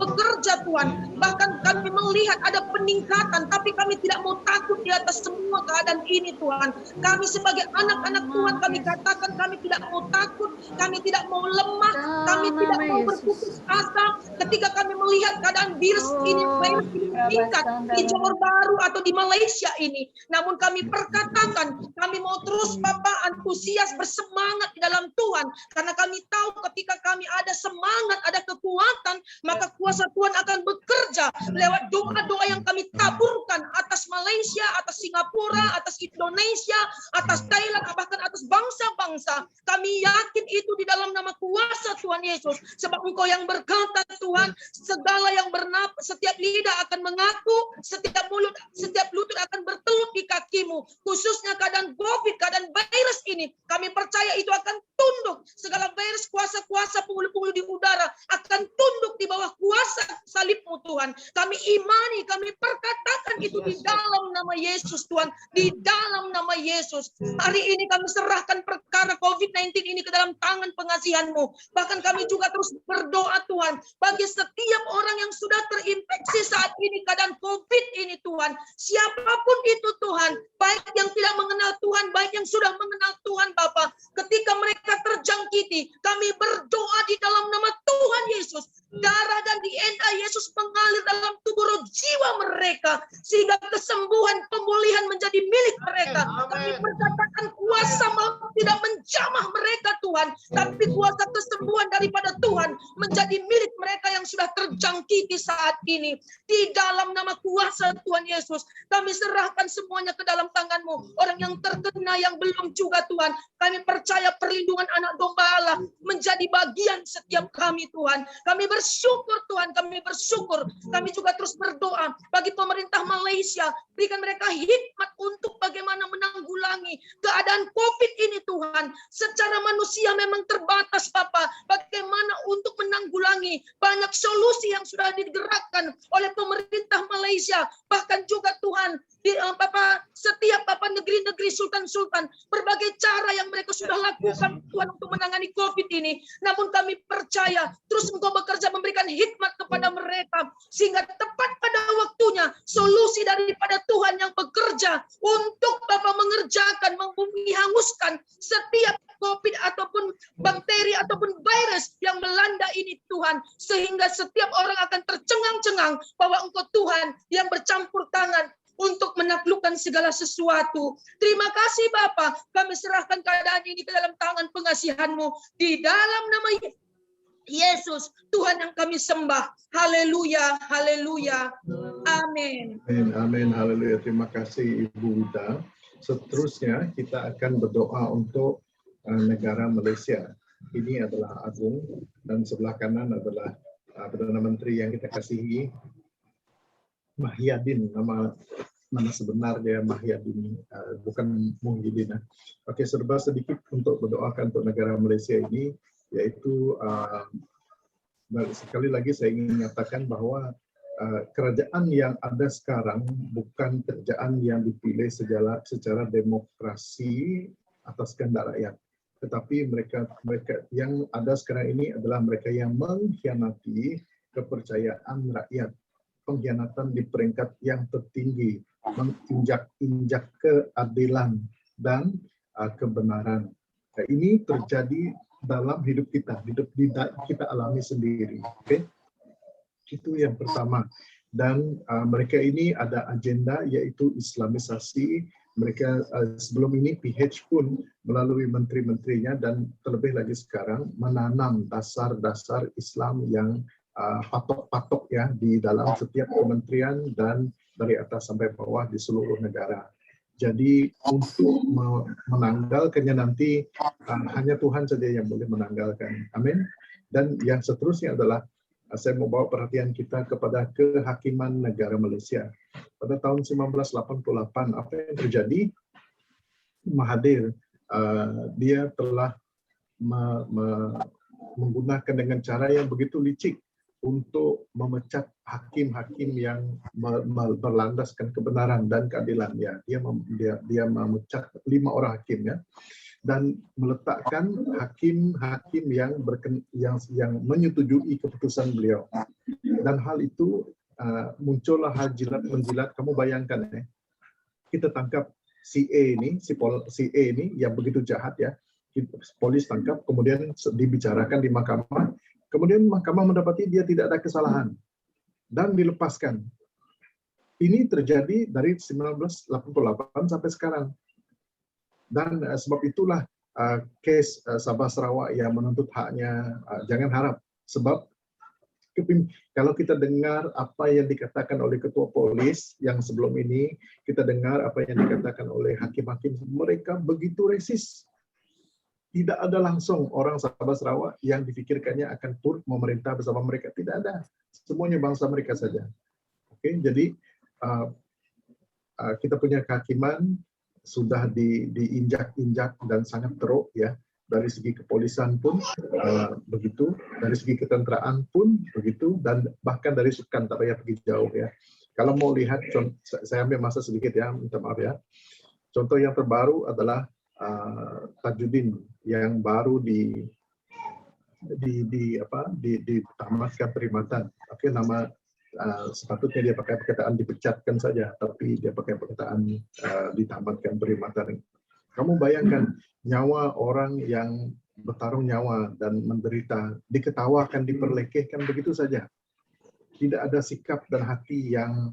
bekerja Tuhan, bahkan kami melihat ada peningkatan, tapi kami tidak mau takut di atas semua keadaan ini Tuhan. Kami sebagai anak-anak Tuhan kami katakan kami tidak mau takut, kami tidak mau lemah, kami tidak mau berputus asa ketika kami melihat keadaan virus ini meningkat di Johor Bahru atau di Malaysia ini. Namun kami perkatakan kami mau terus Bapak antusias bersemangat di dalam Tuhan, karena kami tahu ketika kami ada semangat, ada kekuatan, maka kuasa Tuhan akan bekerja lewat doa-doa yang kami taburkan atas Malaysia, atas Singapura, atas Indonesia, atas Thailand, bahkan atas bangsa-bangsa. Kami yakin itu di dalam nama kuasa Tuhan Yesus, sebab Engkau yang berkata Tuhan, segala yang bernapas, setiap lidah akan mengaku, setiap mulut, setiap lutut akan bertelut di kaki-Mu. Khususnya keadaan COVID, keadaan virus ini, kami percaya itu akan tunduk. Segala virus, kuasa-kuasa penghulu-penghulu di udara akan tunduk di bawah kuasa salib-Mu Tuhan. Kami imani, kami perkatakan itu di dalam nama Yesus Tuhan, di dalam nama Yesus. Hari ini kami serahkan perkara COVID-19 ini ke dalam tangan pengasihan-Mu. Bahkan kami juga terus berdoa Tuhan, bagi setiap orang yang sudah terinfeksi saat ini keadaan COVID ini Tuhan, siapapun itu Tuhan, baik yang tidak mengenal Tuhan, baik yang sudah mengenal Tuhan Bapa, ketika mereka terjangkiti, kami berdoa di dalam nama Tuhan Yesus, darah dan DNA Yesus mengalir dalam tubuh roh jiwa mereka, sehingga kesembuhan, pemulihan menjadi milik mereka. Kami berkatakan kuasa maut tidak menjamah mereka Tuhan, tapi kuasa kesembuhan daripada Tuhan menjadi milik mereka yang sudah terjangkiti saat ini. Di dalam nama kuasa Tuhan Yesus, kami serahkan semuanya ke dalam tangan-Mu. Orang yang terkena, yang belum juga Tuhan, kami percaya perlindungan anak domba Allah menjadi bagian setiap kami Tuhan. Kami bersyukur Tuhan, kami bersyukur. Kami juga terus berdoa bagi pemerintah Malaysia, berikan mereka hikmat untuk bagaimana menanggulangi keadaan COVID ini Tuhan. Secara manusia memang terbatas Bapa, bagaimana untuk menanggulangi banyak solusi yang sudah digerakkan oleh pemerintah Malaysia, bahkan juga Tuhan di Bapak, setiap Bapak negeri-negeri sultan-sultan, berbagai cara yang mereka sudah lakukan Tuhan untuk menangani COVID ini. Namun kami percaya terus Engkau bekerja memberikan hikmat kepada mereka, sehingga tepat pada waktunya solusi daripada Tuhan yang bekerja untuk Bapak mengerjakan, menghanguskan setiap COVID ataupun bakteri ataupun virus yang melanda ini Tuhan, sehingga setiap orang akan tercengang-cengang bahwa Engkau Tuhan yang bercampur tangan untuk menaklukkan segala sesuatu. Terima kasih Bapa, kami serahkan keadaan ini ke dalam tangan pengasihan-Mu, di dalam nama Yesus Tuhan yang kami sembah. Haleluya, haleluya, amin. Amin, amin, haleluya. Terima kasih Ibu Wida. Seterusnya kita akan berdoa untuk negara Malaysia. Ini adalah Agung, dan sebelah kanan adalah Perdana Menteri yang kita kasihi, Mahyadin. Nama sebenar dia Mahyadin, bukan Muhyiddin. Oke, serba sedikit untuk berdoakan untuk negara Malaysia ini, yaitu sekali lagi saya ingin menyatakan bahwa kerajaan yang ada sekarang bukan kerajaan yang dipilih secara demokrasi atas kehendak rakyat, tetapi mereka yang ada sekarang ini adalah mereka yang mengkhianati kepercayaan rakyat. pengkhianatan di peringkat yang tertinggi, menginjak-injak keadilan dan kebenaran. Nah, ini terjadi dalam hidup kita kita alami sendiri. Oke, itu yang pertama. Dan mereka ini ada agenda yaitu Islamisasi. Mereka sebelum ini PH pun melalui menteri-menterinya dan terlebih lagi sekarang menanam dasar-dasar Islam yang patok-patok ya di dalam setiap kementerian dan dari atas sampai bawah di seluruh negara. Jadi untuk menanggalkannya nanti hanya Tuhan saja yang boleh menanggalkan. Amin. Dan yang seterusnya adalah saya mau bawa perhatian kita kepada kehakiman negara Malaysia. Pada tahun 1988 apa yang terjadi? Mahathir dia telah menggunakan dengan cara yang begitu licik untuk memecat hakim-hakim yang berlandaskan kebenaran dan keadilan. Ya, dia memecat 5 orang hakim ya, dan meletakkan hakim-hakim yang menyetujui keputusan beliau. Dan hal itu muncullah hal jilat-menjilat. Kamu bayangkan ya, kita tangkap si A ini yang begitu jahat ya, polis tangkap, kemudian dibicarakan di mahkamah. Kemudian mahkamah mendapati dia tidak ada kesalahan dan dilepaskan. Ini terjadi dari 1988 sampai sekarang. Dan sebab itulah case Sabah Sarawak yang menuntut haknya jangan harap. Sebab kalau kita dengar apa yang dikatakan oleh ketua polis yang sebelum ini, kita dengar apa yang dikatakan oleh hakim-hakim, mereka begitu resis. Tidak ada langsung orang Sabah Sarawak yang dipikirkannya akan turut memerintah bersama mereka. Tidak ada. Semuanya bangsa mereka saja. Oke, jadi kita punya kehakiman sudah diinjak-injak dan sangat teruk ya. Dari segi kepolisian pun begitu, dari segi ketenteraan pun begitu, dan bahkan dari sukan tak payah pergi jauh ya. Kalau mau lihat, saya ambil masa sedikit ya, minta maaf ya. Contoh yang terbaru adalah Tajuddin yang baru ditamatkan perkhidmatan. Oke, nama sepatutnya dia pakai perkataan dipecatkan saja, tapi dia pakai perkataan ditamatkan perkhidmatan. Kamu bayangkan nyawa orang yang bertarung nyawa dan menderita diketawakan, diperlekehkan begitu saja. Tidak ada sikap dan hati yang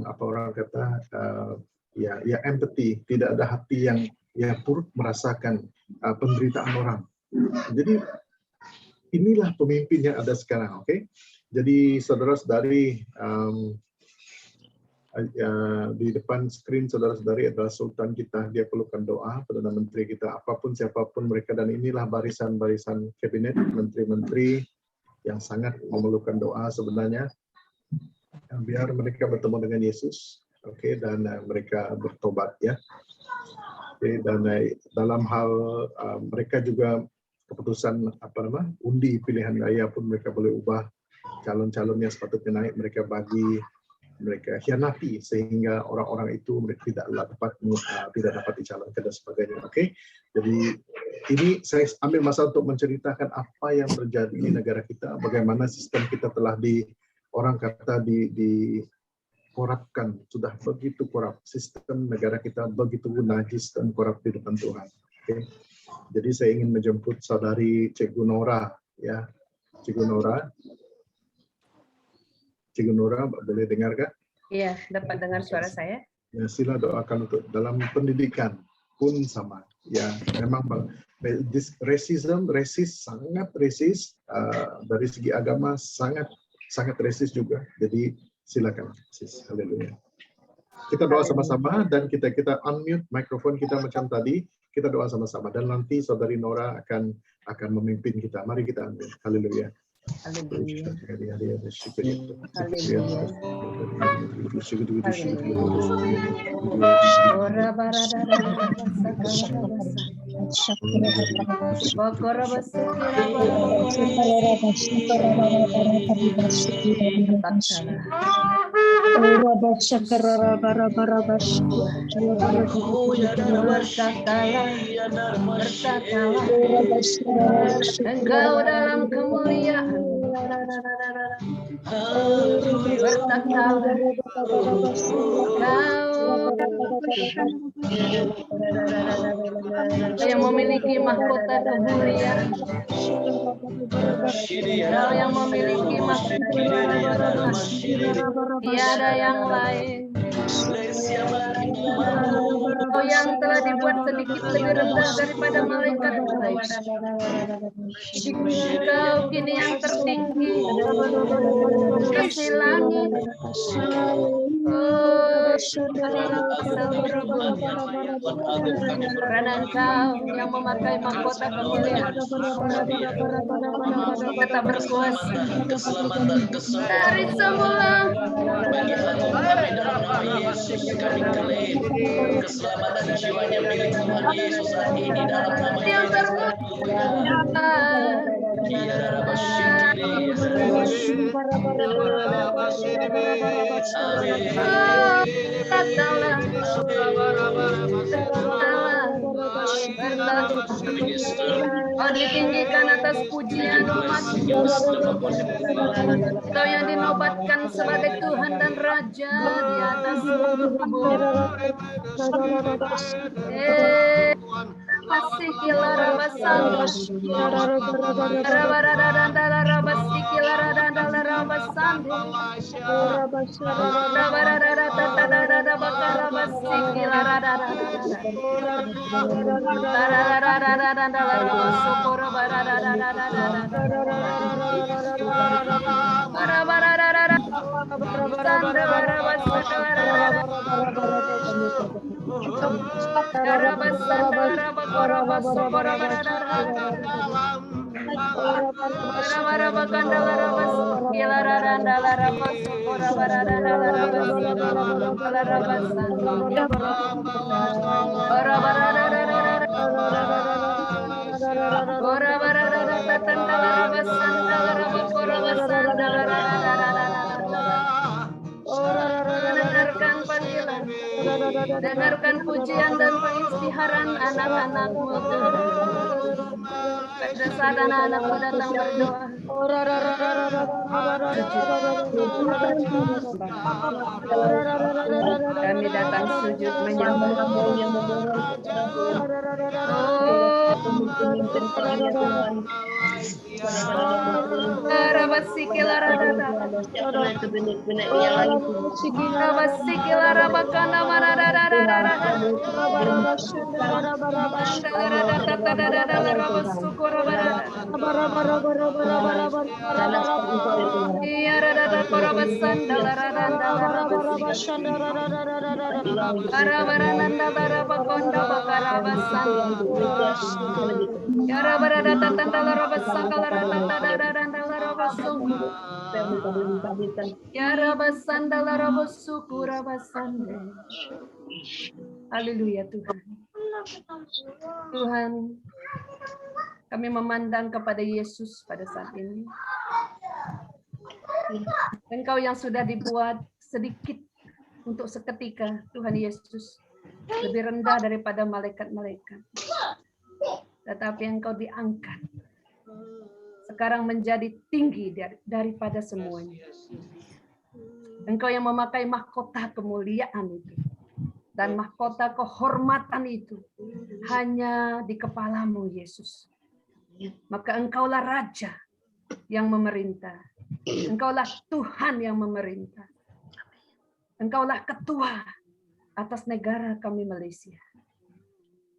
apa orang kata ya empathy, tidak ada hati yang turut merasakan penderitaan orang. Jadi inilah pemimpin yang ada sekarang, oke? Jadi saudara-saudari, di depan screen saudara-saudari adalah Sultan kita, dia perlukan doa, Perdana Menteri kita, apapun siapapun mereka, dan inilah barisan-barisan kabinet, menteri-menteri yang sangat memerlukan doa sebenarnya, biar mereka bertemu dengan Yesus. Oke, dan mereka bertobat ya. Oke, dan dalam hal mereka juga keputusan undi pilihan raya pun mereka boleh ubah calon-calon yang sepatutnya naik, mereka bagi, mereka khianati sehingga orang-orang itu mereka tidak dapat dicalonkan dan sebagainya. Oke, jadi ini saya ambil masa untuk menceritakan apa yang terjadi di negara kita, bagaimana sistem kita telah korupkan, sudah begitu korup. Sistem negara kita begitu najis dan korup di depan Tuhan. Okay. Jadi saya ingin menjemput saudari Cikgu Nora, ya, Cikgu Nora, boleh dengar kan? Iya, dapat dengar suara saya. Ya, sila doakan untuk dalam pendidikan pun sama. Ya, memang resis sangat resis, dari segi agama sangat resis juga. Jadi silakan, sis. Haleluya. Kita doa sama-sama dan kita unmute mikrofon kita macam tadi. Kita doa sama-sama dan nanti saudari Nora akan memimpin kita. Mari kita ambil. Haleluya. Haleluya. Engkau dalam kemuliaan Bertaklah Kau yang memiliki mahkota kemuliaan, Kau yang memiliki mahkota, tiada yang lain. Kau yang telah dibuat sedikit lebih rendah daripada malaikat-malaikat. Kau kini yang tertinggi kasih langit. Karena Engkau yang memakai mahkota kemuliaan, tetap berkuasa dari semula. Keselamatan jiwanya milik Tuhan Yesus saat ini dalam nama Yang Yesus. Kau ditinggikan atas pujian umat. Kau yang dinobatkan sebagai Tuhan dan Raja di atas bumi. Kasih kilara basanda, rabara basi kilara dandala basanda, rabara bakara basi kilara dengarkan panggilan, dengarkan pujian dan pengistiharan anak-anakmu Tuhan. Pada saat anak-anakmu datang berdoa, kami datang sujud menyembah-Mu. Haleluya Tuhan. Tuhan, kami memandang kepada Yesus pada saat ini. Engkau yang sudah dibuat sedikit untuk seketika, Tuhan Yesus, lebih rendah daripada malaikat-malaikat. Tetapi Engkau diangkat. Sekarang menjadi tinggi daripada semuanya. Engkau yang memakai mahkota kemuliaan itu. Dan mahkota kehormatan itu hanya di kepalamu, Yesus. Maka Engkaulah Raja yang memerintah. Engkaulah Tuhan yang memerintah. Engkaulah ketua atas negara kami Malaysia.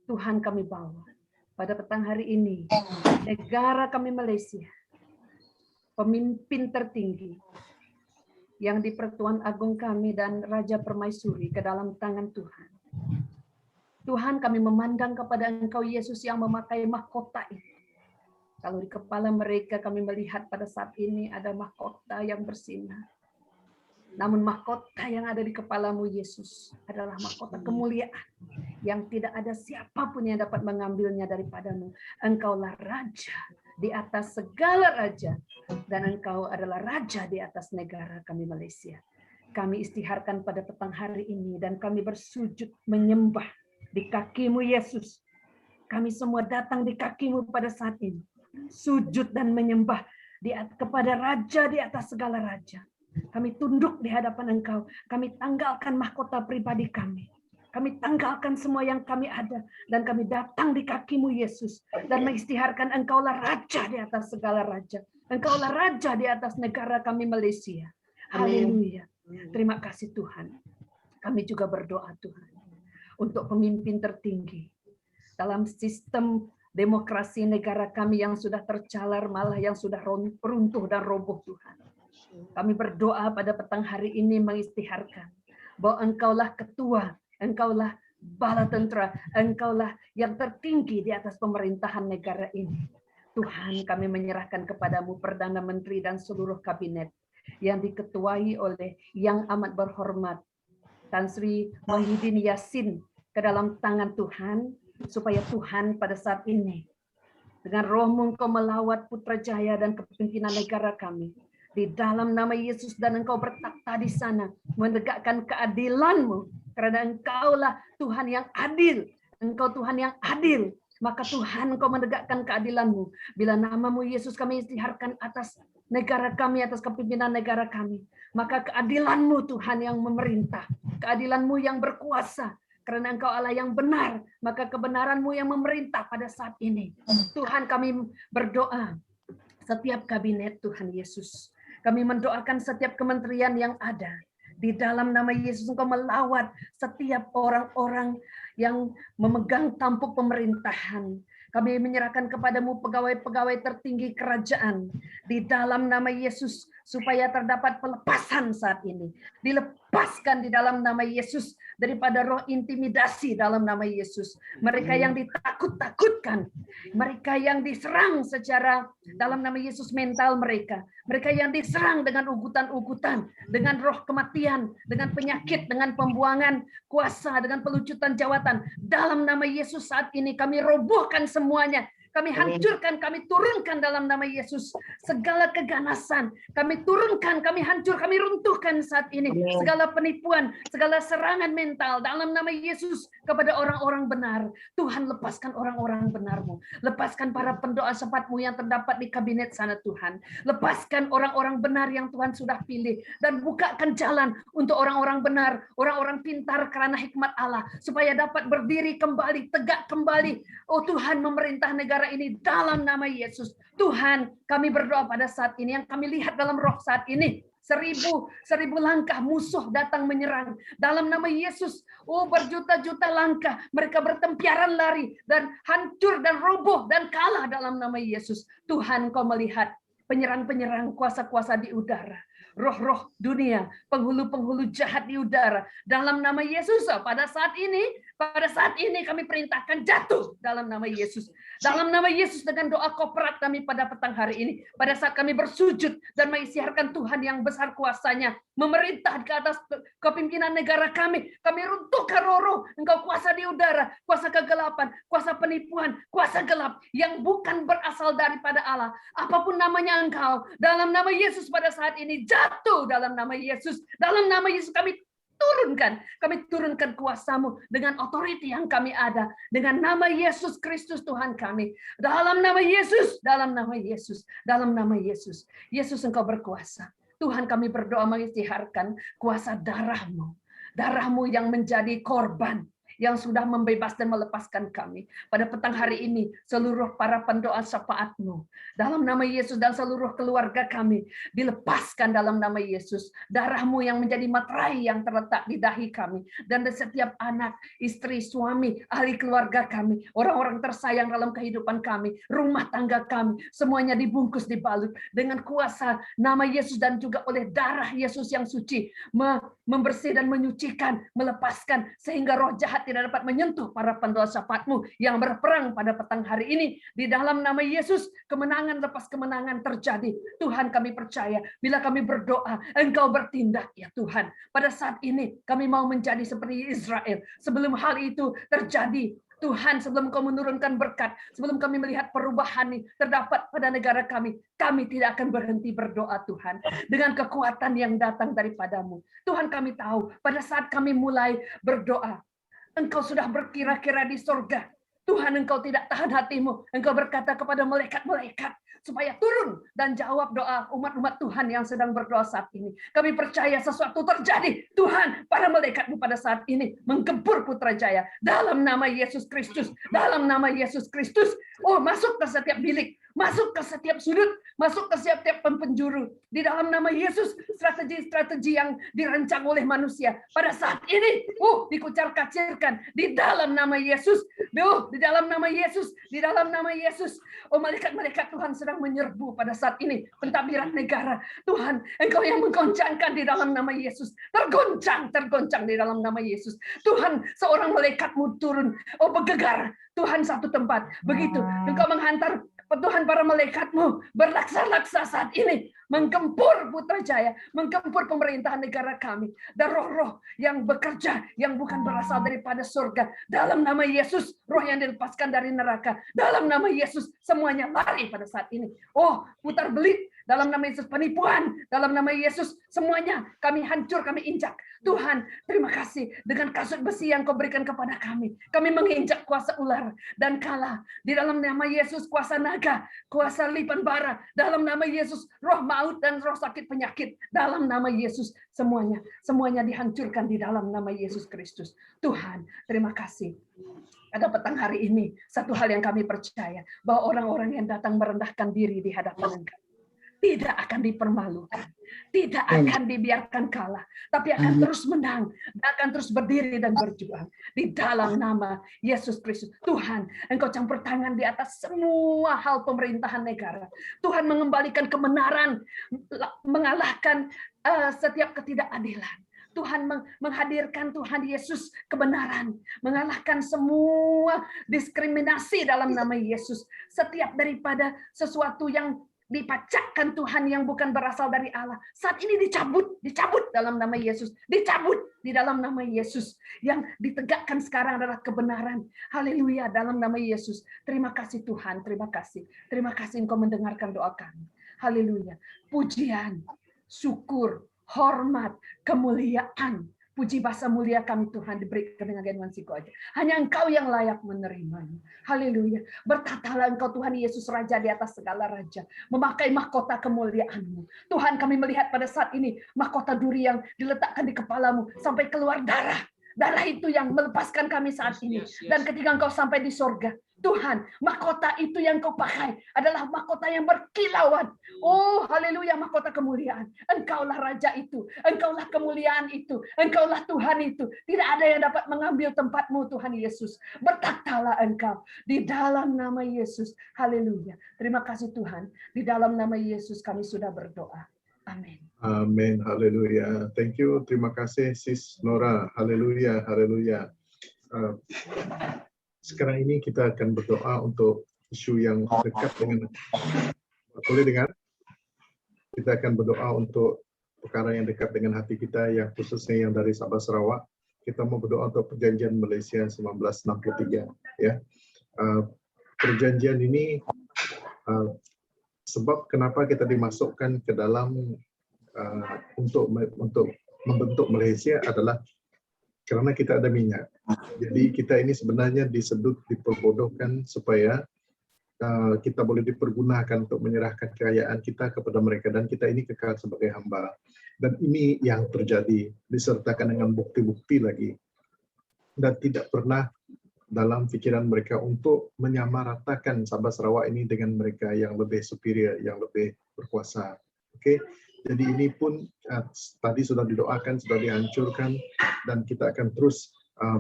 Tuhan kami bawa pada petang hari ini. Negara kami Malaysia. Pemimpin tertinggi yang di Pertuan Agung kami dan Raja Permaisuri ke dalam tangan Tuhan. Tuhan, kami memandang kepada Engkau Yesus yang memakai mahkota itu. Kalau di kepala mereka kami melihat pada saat ini ada mahkota yang bersinar. Namun mahkota yang ada di kepalamu Yesus adalah mahkota kemuliaan yang tidak ada siapapun yang dapat mengambilnya daripadamu. Engkaulah Raja di atas segala raja dan Engkau adalah Raja di atas negara kami Malaysia. Kami istiharkan pada petang hari ini dan kami bersujud menyembah di kaki-Mu Yesus. Kami semua datang di kaki-Mu pada saat ini. Sujud dan menyembah kepada raja di atas segala raja. Kami tunduk di hadapan Engkau. Kami tanggalkan mahkota pribadi kami. Kami tanggalkan semua yang kami ada. Dan kami datang di kaki-Mu Yesus. Dan mengisytiharkan Engkaulah raja di atas segala raja. Engkaulah raja di atas negara kami Malaysia. Haleluya. Terima kasih Tuhan. Kami juga berdoa Tuhan. Untuk pemimpin tertinggi. Dalam sistem demokrasi negara kami yang sudah tercalar, malah yang sudah runtuh dan roboh Tuhan. Kami berdoa pada petang hari ini mengisytiharkan bahwa Engkaulah ketua, Engkaulah bala tentera, Engkaulah yang tertinggi di atas pemerintahan negara ini. Tuhan, kami menyerahkan kepadamu Perdana Menteri dan seluruh kabinet yang diketuai oleh yang amat berhormat Tan Sri Muhyiddin Yassin ke dalam tangan Tuhan, supaya Tuhan pada saat ini dengan roh-Mu Engkau melawat Putrajaya dan kepimpinan negara kami. Di dalam nama Yesus, dan Engkau bertakhta di sana menegakkan keadilan-Mu, karena Engkaulah Tuhan yang adil. Engkau Tuhan yang adil, maka Tuhan Engkau menegakkan keadilan-Mu. Bila nama-Mu Yesus kami isytiharkan atas negara kami, atas kepimpinan negara kami, maka keadilan-Mu Tuhan yang memerintah, keadilan-Mu yang berkuasa. Karena Engkau Allah yang benar, maka kebenaran-Mu yang memerintah pada saat ini. Tuhan, kami berdoa setiap kabinet Tuhan Yesus. Kami mendoakan setiap kementerian yang ada. Di dalam nama Yesus Engkau melawat setiap orang-orang yang memegang tampuk pemerintahan. Kami menyerahkan kepadamu pegawai-pegawai tertinggi kerajaan. Di dalam nama Yesus, supaya terdapat pelepasan saat ini. Dilepaskan di dalam nama Yesus daripada roh intimidasi dalam nama Yesus. Mereka yang ditakut-takutkan, mereka yang diserang secara dalam nama Yesus mental mereka. Mereka yang diserang dengan ugutan-ugutan, dengan roh kematian, dengan penyakit, dengan pembuangan kuasa, dengan pelucutan jawatan. Dalam nama Yesus saat ini kami robohkan semuanya. Kami hancurkan, kami turunkan dalam nama Yesus. Segala keganasan, kami turunkan, kami hancur, kami runtuhkan saat ini. Segala penipuan, segala serangan mental dalam nama Yesus kepada orang-orang benar. Tuhan, lepaskan orang-orang benar-Mu. Lepaskan para pendoa sepat-Mu yang terdapat di kabinet sana Tuhan. Lepaskan orang-orang benar yang Tuhan sudah pilih. Dan bukakan jalan untuk orang-orang benar, orang-orang pintar karena hikmat Allah. Supaya dapat berdiri kembali, tegak kembali. Oh Tuhan, memerintah negara ini dalam nama Yesus. Tuhan, kami berdoa pada saat ini, yang kami lihat dalam roh saat ini, seribu langkah musuh datang menyerang dalam nama Yesus. Oh, berjuta-juta langkah mereka bertempiaran lari dan hancur dan roboh dan kalah dalam nama Yesus. Tuhan, Kau melihat penyerang-penyerang, kuasa-kuasa di udara, roh-roh dunia, penghulu-penghulu jahat di udara dalam nama Yesus. Pada saat ini kami perintahkan jatuh dalam nama Yesus. Dalam nama Yesus, dengan doa korporat kami pada petang hari ini, pada saat kami bersujud dan mengisytiharkan Tuhan yang besar kuasanya memerintah ke atas kepimpinan negara kami runtuhkan roh-roh Engkau kuasa di udara, kuasa kegelapan, kuasa penipuan, kuasa gelap yang bukan berasal daripada Allah. Apapun namanya Engkau, dalam nama Yesus pada saat ini jatuh dalam nama Yesus. Dalam nama Yesus kami turunkan kuasa-Mu dengan otoriti yang kami ada, dengan nama Yesus Kristus Tuhan kami. Dalam nama Yesus, dalam nama Yesus, dalam nama Yesus. Yesus, Engkau berkuasa. Tuhan, kami berdoa mengisytiharkan kuasa darah-Mu. Darah-Mu yang menjadi korban, yang sudah membebas dan melepaskan kami. Pada petang hari ini, seluruh para pendoa syafaat-Mu, dalam nama Yesus, dan seluruh keluarga kami, dilepaskan dalam nama Yesus. Darah-Mu yang menjadi materai yang terletak di dahi kami, dan di setiap anak, istri, suami, ahli keluarga kami, orang-orang tersayang dalam kehidupan kami, rumah tangga kami, semuanya dibungkus, dibalut dengan kuasa nama Yesus, dan juga oleh darah Yesus yang suci, membersih dan menyucikan, melepaskan, sehingga roh jahat tidak dapat menyentuh para pendoa syafaat-Mu yang berperang pada petang hari ini. Di dalam nama Yesus, kemenangan lepas kemenangan terjadi. Tuhan, kami percaya bila kami berdoa, Engkau bertindak ya Tuhan. Pada saat ini kami mau menjadi seperti Israel. Sebelum hal itu terjadi, Tuhan, sebelum Kau menurunkan berkat, sebelum kami melihat perubahan ini terdapat pada negara kami tidak akan berhenti berdoa Tuhan. Dengan kekuatan yang datang daripada-Mu. Tuhan, kami tahu pada saat kami mulai berdoa, Engkau sudah berkira-kira di sorga. Tuhan, Engkau tidak tahan hatimu. Engkau berkata kepada malaikat-malaikat supaya turun dan jawab doa umat-umat Tuhan yang sedang berdoa saat ini. Kami percaya sesuatu terjadi. Tuhan, para malaikat-Mu pada saat ini menggempur Putrajaya dalam nama Yesus Kristus. Dalam nama Yesus Kristus. Oh, masuk ke setiap bilik, masuk ke setiap sudut, masuk ke setiap penjuru. Di dalam nama Yesus, strategi-strategi yang dirancang oleh manusia pada saat ini, dikucar-kacirkan di dalam nama Yesus. Di dalam nama Yesus, di dalam nama Yesus. Oh, malaikat-malaikat Tuhan sedang menyerbu pada saat ini pentadbiran negara. Tuhan, Engkau yang menggoncangkan di dalam nama Yesus. Tergoncang di dalam nama Yesus. Tuhan, seorang malaikat-Mu turun, bergegar. Tuhan, satu tempat. Begitu, Engkau menghantar Tuhan para malaikat-Mu berlaksa-laksa saat ini menggempur Putrajaya, menggempur pemerintahan negara kami, dan roh-roh yang bekerja yang bukan berasal daripada surga. Dalam nama Yesus, roh yang dilepaskan dari neraka, dalam nama Yesus semuanya lari pada saat ini. Oh, putar belit dalam nama Yesus, penipuan dalam nama Yesus, semuanya kami hancur, kami injak. Tuhan, terima kasih dengan kasut besi yang Kau berikan kepada kami. Kami menginjak kuasa ular dan kalah di dalam nama Yesus, kuasa naga, kuasa lipan bara dalam nama Yesus, roh maut dan roh sakit penyakit dalam nama Yesus, semuanya dihancurkan di dalam nama Yesus Kristus. Tuhan, terima kasih. Pada petang hari ini, satu hal yang kami percaya, bahwa orang-orang yang datang merendahkan diri di hadapan Engkau tidak akan dipermalukan, tidak akan dibiarkan kalah, tapi akan terus menang, akan terus berdiri dan berjuang di dalam nama Yesus Kristus. Tuhan, Engkau campur tangan di atas semua hal pemerintahan negara. Tuhan mengembalikan kebenaran, mengalahkan setiap ketidakadilan. Tuhan menghadirkan Tuhan Yesus kebenaran, mengalahkan semua diskriminasi dalam nama Yesus. Setiap daripada sesuatu yang dipacakkan Tuhan yang bukan berasal dari Allah, saat ini dicabut dalam nama Yesus, dicabut di dalam nama Yesus. Yang ditegakkan sekarang adalah kebenaran. Haleluya, dalam nama Yesus. Terima kasih Tuhan, terima kasih Engkau mendengarkan doa kami. Haleluya, pujian, syukur, hormat, kemuliaan, puji bahasa mulia kami Tuhan diberikan dengan genuan siku aja. Hanya Engkau yang layak menerimanya. Haleluya. Berkatalah Engkau Tuhan Yesus Raja di atas segala raja, memakai mahkota kemuliaan-Mu. Tuhan, kami melihat pada saat ini mahkota duri yang diletakkan di kepala-Mu sampai keluar darah. Darah itu yang melepaskan kami saat ini. Dan ketika Engkau sampai di sorga, Tuhan, mahkota itu yang Kau pakai adalah mahkota yang berkilauan. Oh, haleluya, mahkota kemuliaan. Engkaulah Raja itu, Engkaulah kemuliaan itu, Engkaulah Tuhan itu. Tidak ada yang dapat mengambil tempat-Mu, Tuhan Yesus. Berkatalah Engkau di dalam nama Yesus. Haleluya. Terima kasih Tuhan. Di dalam nama Yesus kami sudah berdoa. Amin. Amin. Haleluya. Thank you. Terima kasih Sis Nora. Haleluya. Haleluya. Sekarang ini kita akan berdoa untuk isu yang dekat dengan, boleh dengar? Kita akan berdoa untuk perkara yang dekat dengan hati kita, yang khususnya yang dari Sabah Sarawak. Kita mau berdoa untuk perjanjian Malaysia 1963. Ya, perjanjian ini sebab kenapa kita dimasukkan ke dalam untuk membentuk Malaysia adalah karena kita ada minyak. Jadi kita ini sebenarnya disedut, diperbodohkan supaya kita boleh dipergunakan untuk menyerahkan kekayaan kita kepada mereka, dan kita ini kekal sebagai hamba. Dan ini yang terjadi, disertakan dengan bukti-bukti lagi. Dan tidak pernah dalam pikiran mereka untuk menyamaratakan Sabah Sarawak ini dengan mereka yang lebih superior, yang lebih berkuasa. Oke. Jadi ini pun tadi sudah didoakan, sudah dihancurkan, dan kita akan terus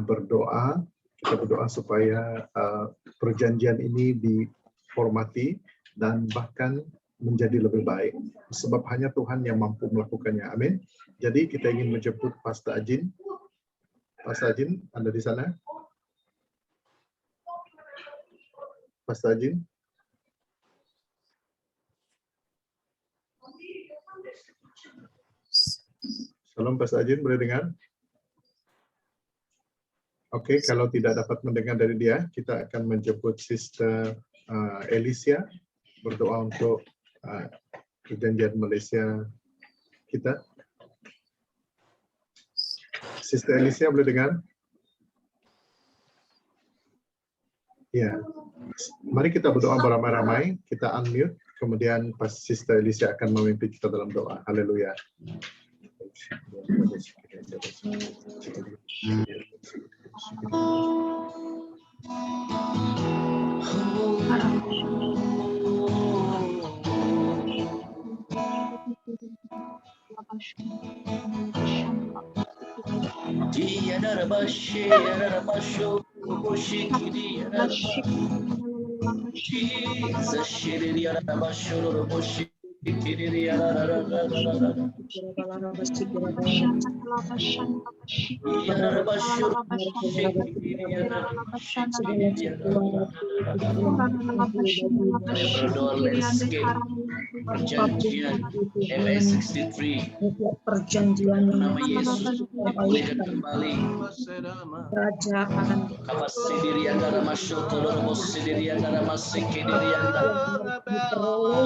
berdoa. Kita berdoa supaya perjanjian ini dihormati dan bahkan menjadi lebih baik. Sebab hanya Tuhan yang mampu melakukannya. Amin. Jadi kita ingin menjemput Pastor Ajin. Pastor Ajin, Anda di sana? Pastor Ajin? Shalom Pastor Ajin, boleh dengar? Oke, kalau tidak dapat mendengar dari dia, kita akan menjemput Sister Alicia berdoa untuk perjanjian Malaysia kita. Sister Alicia, boleh dengar? Ya, mari kita berdoa beramai-ramai, kita unmute, kemudian pas Sister Elisa akan memimpin kita dalam doa. Haleluya. Perjanjian MS63 perjanjian nama Yesus dipulihkan kembali. kerajaan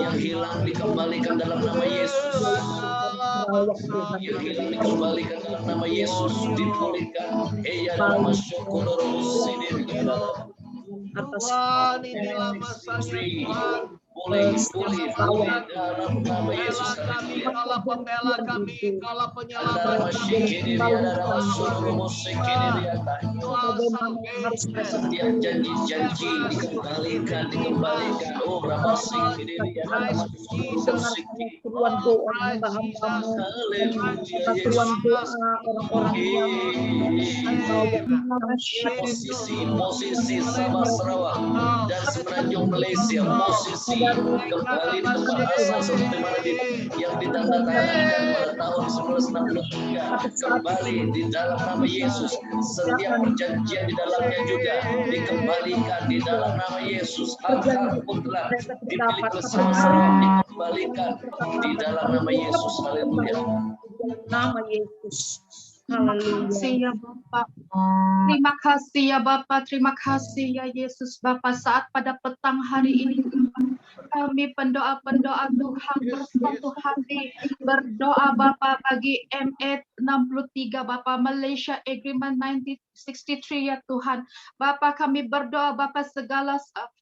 Yang hilang dikembalikan dalam nama Yesus. Yang hilang dikembalikan dalam nama Yesus, dipulihkan. Pulih dalam nama Yesus. Allah pembela kami, Allah penyelamat setiap janji-janji dikembalikan. Oh, berapa sih posisi Sabah Sarawak dan Semenanjung Malaysia, posisi kembali di tempat asal seperti mana yang ditandatangani pada tahun 1963, kembali di dalam nama Yesus. Setiap perjanjian di dalamnya juga dikembalikan di dalam nama Yesus. Hal-hal mutlak dipilih bersama dikembalikan di dalam nama Yesus. Haleluya. nama Yesus. Terima kasih ya Bapak. Terima kasih ya Bapak. Terima kasih ya Yesus Bapak. Saat pada petang hari ini kami pendoa-pendoa Tuhan bersatu hati berdoa Bapak bagi ME 63 Bapak, Malaysia Agreement 1963 ya Tuhan. Bapak kami berdoa Bapak segala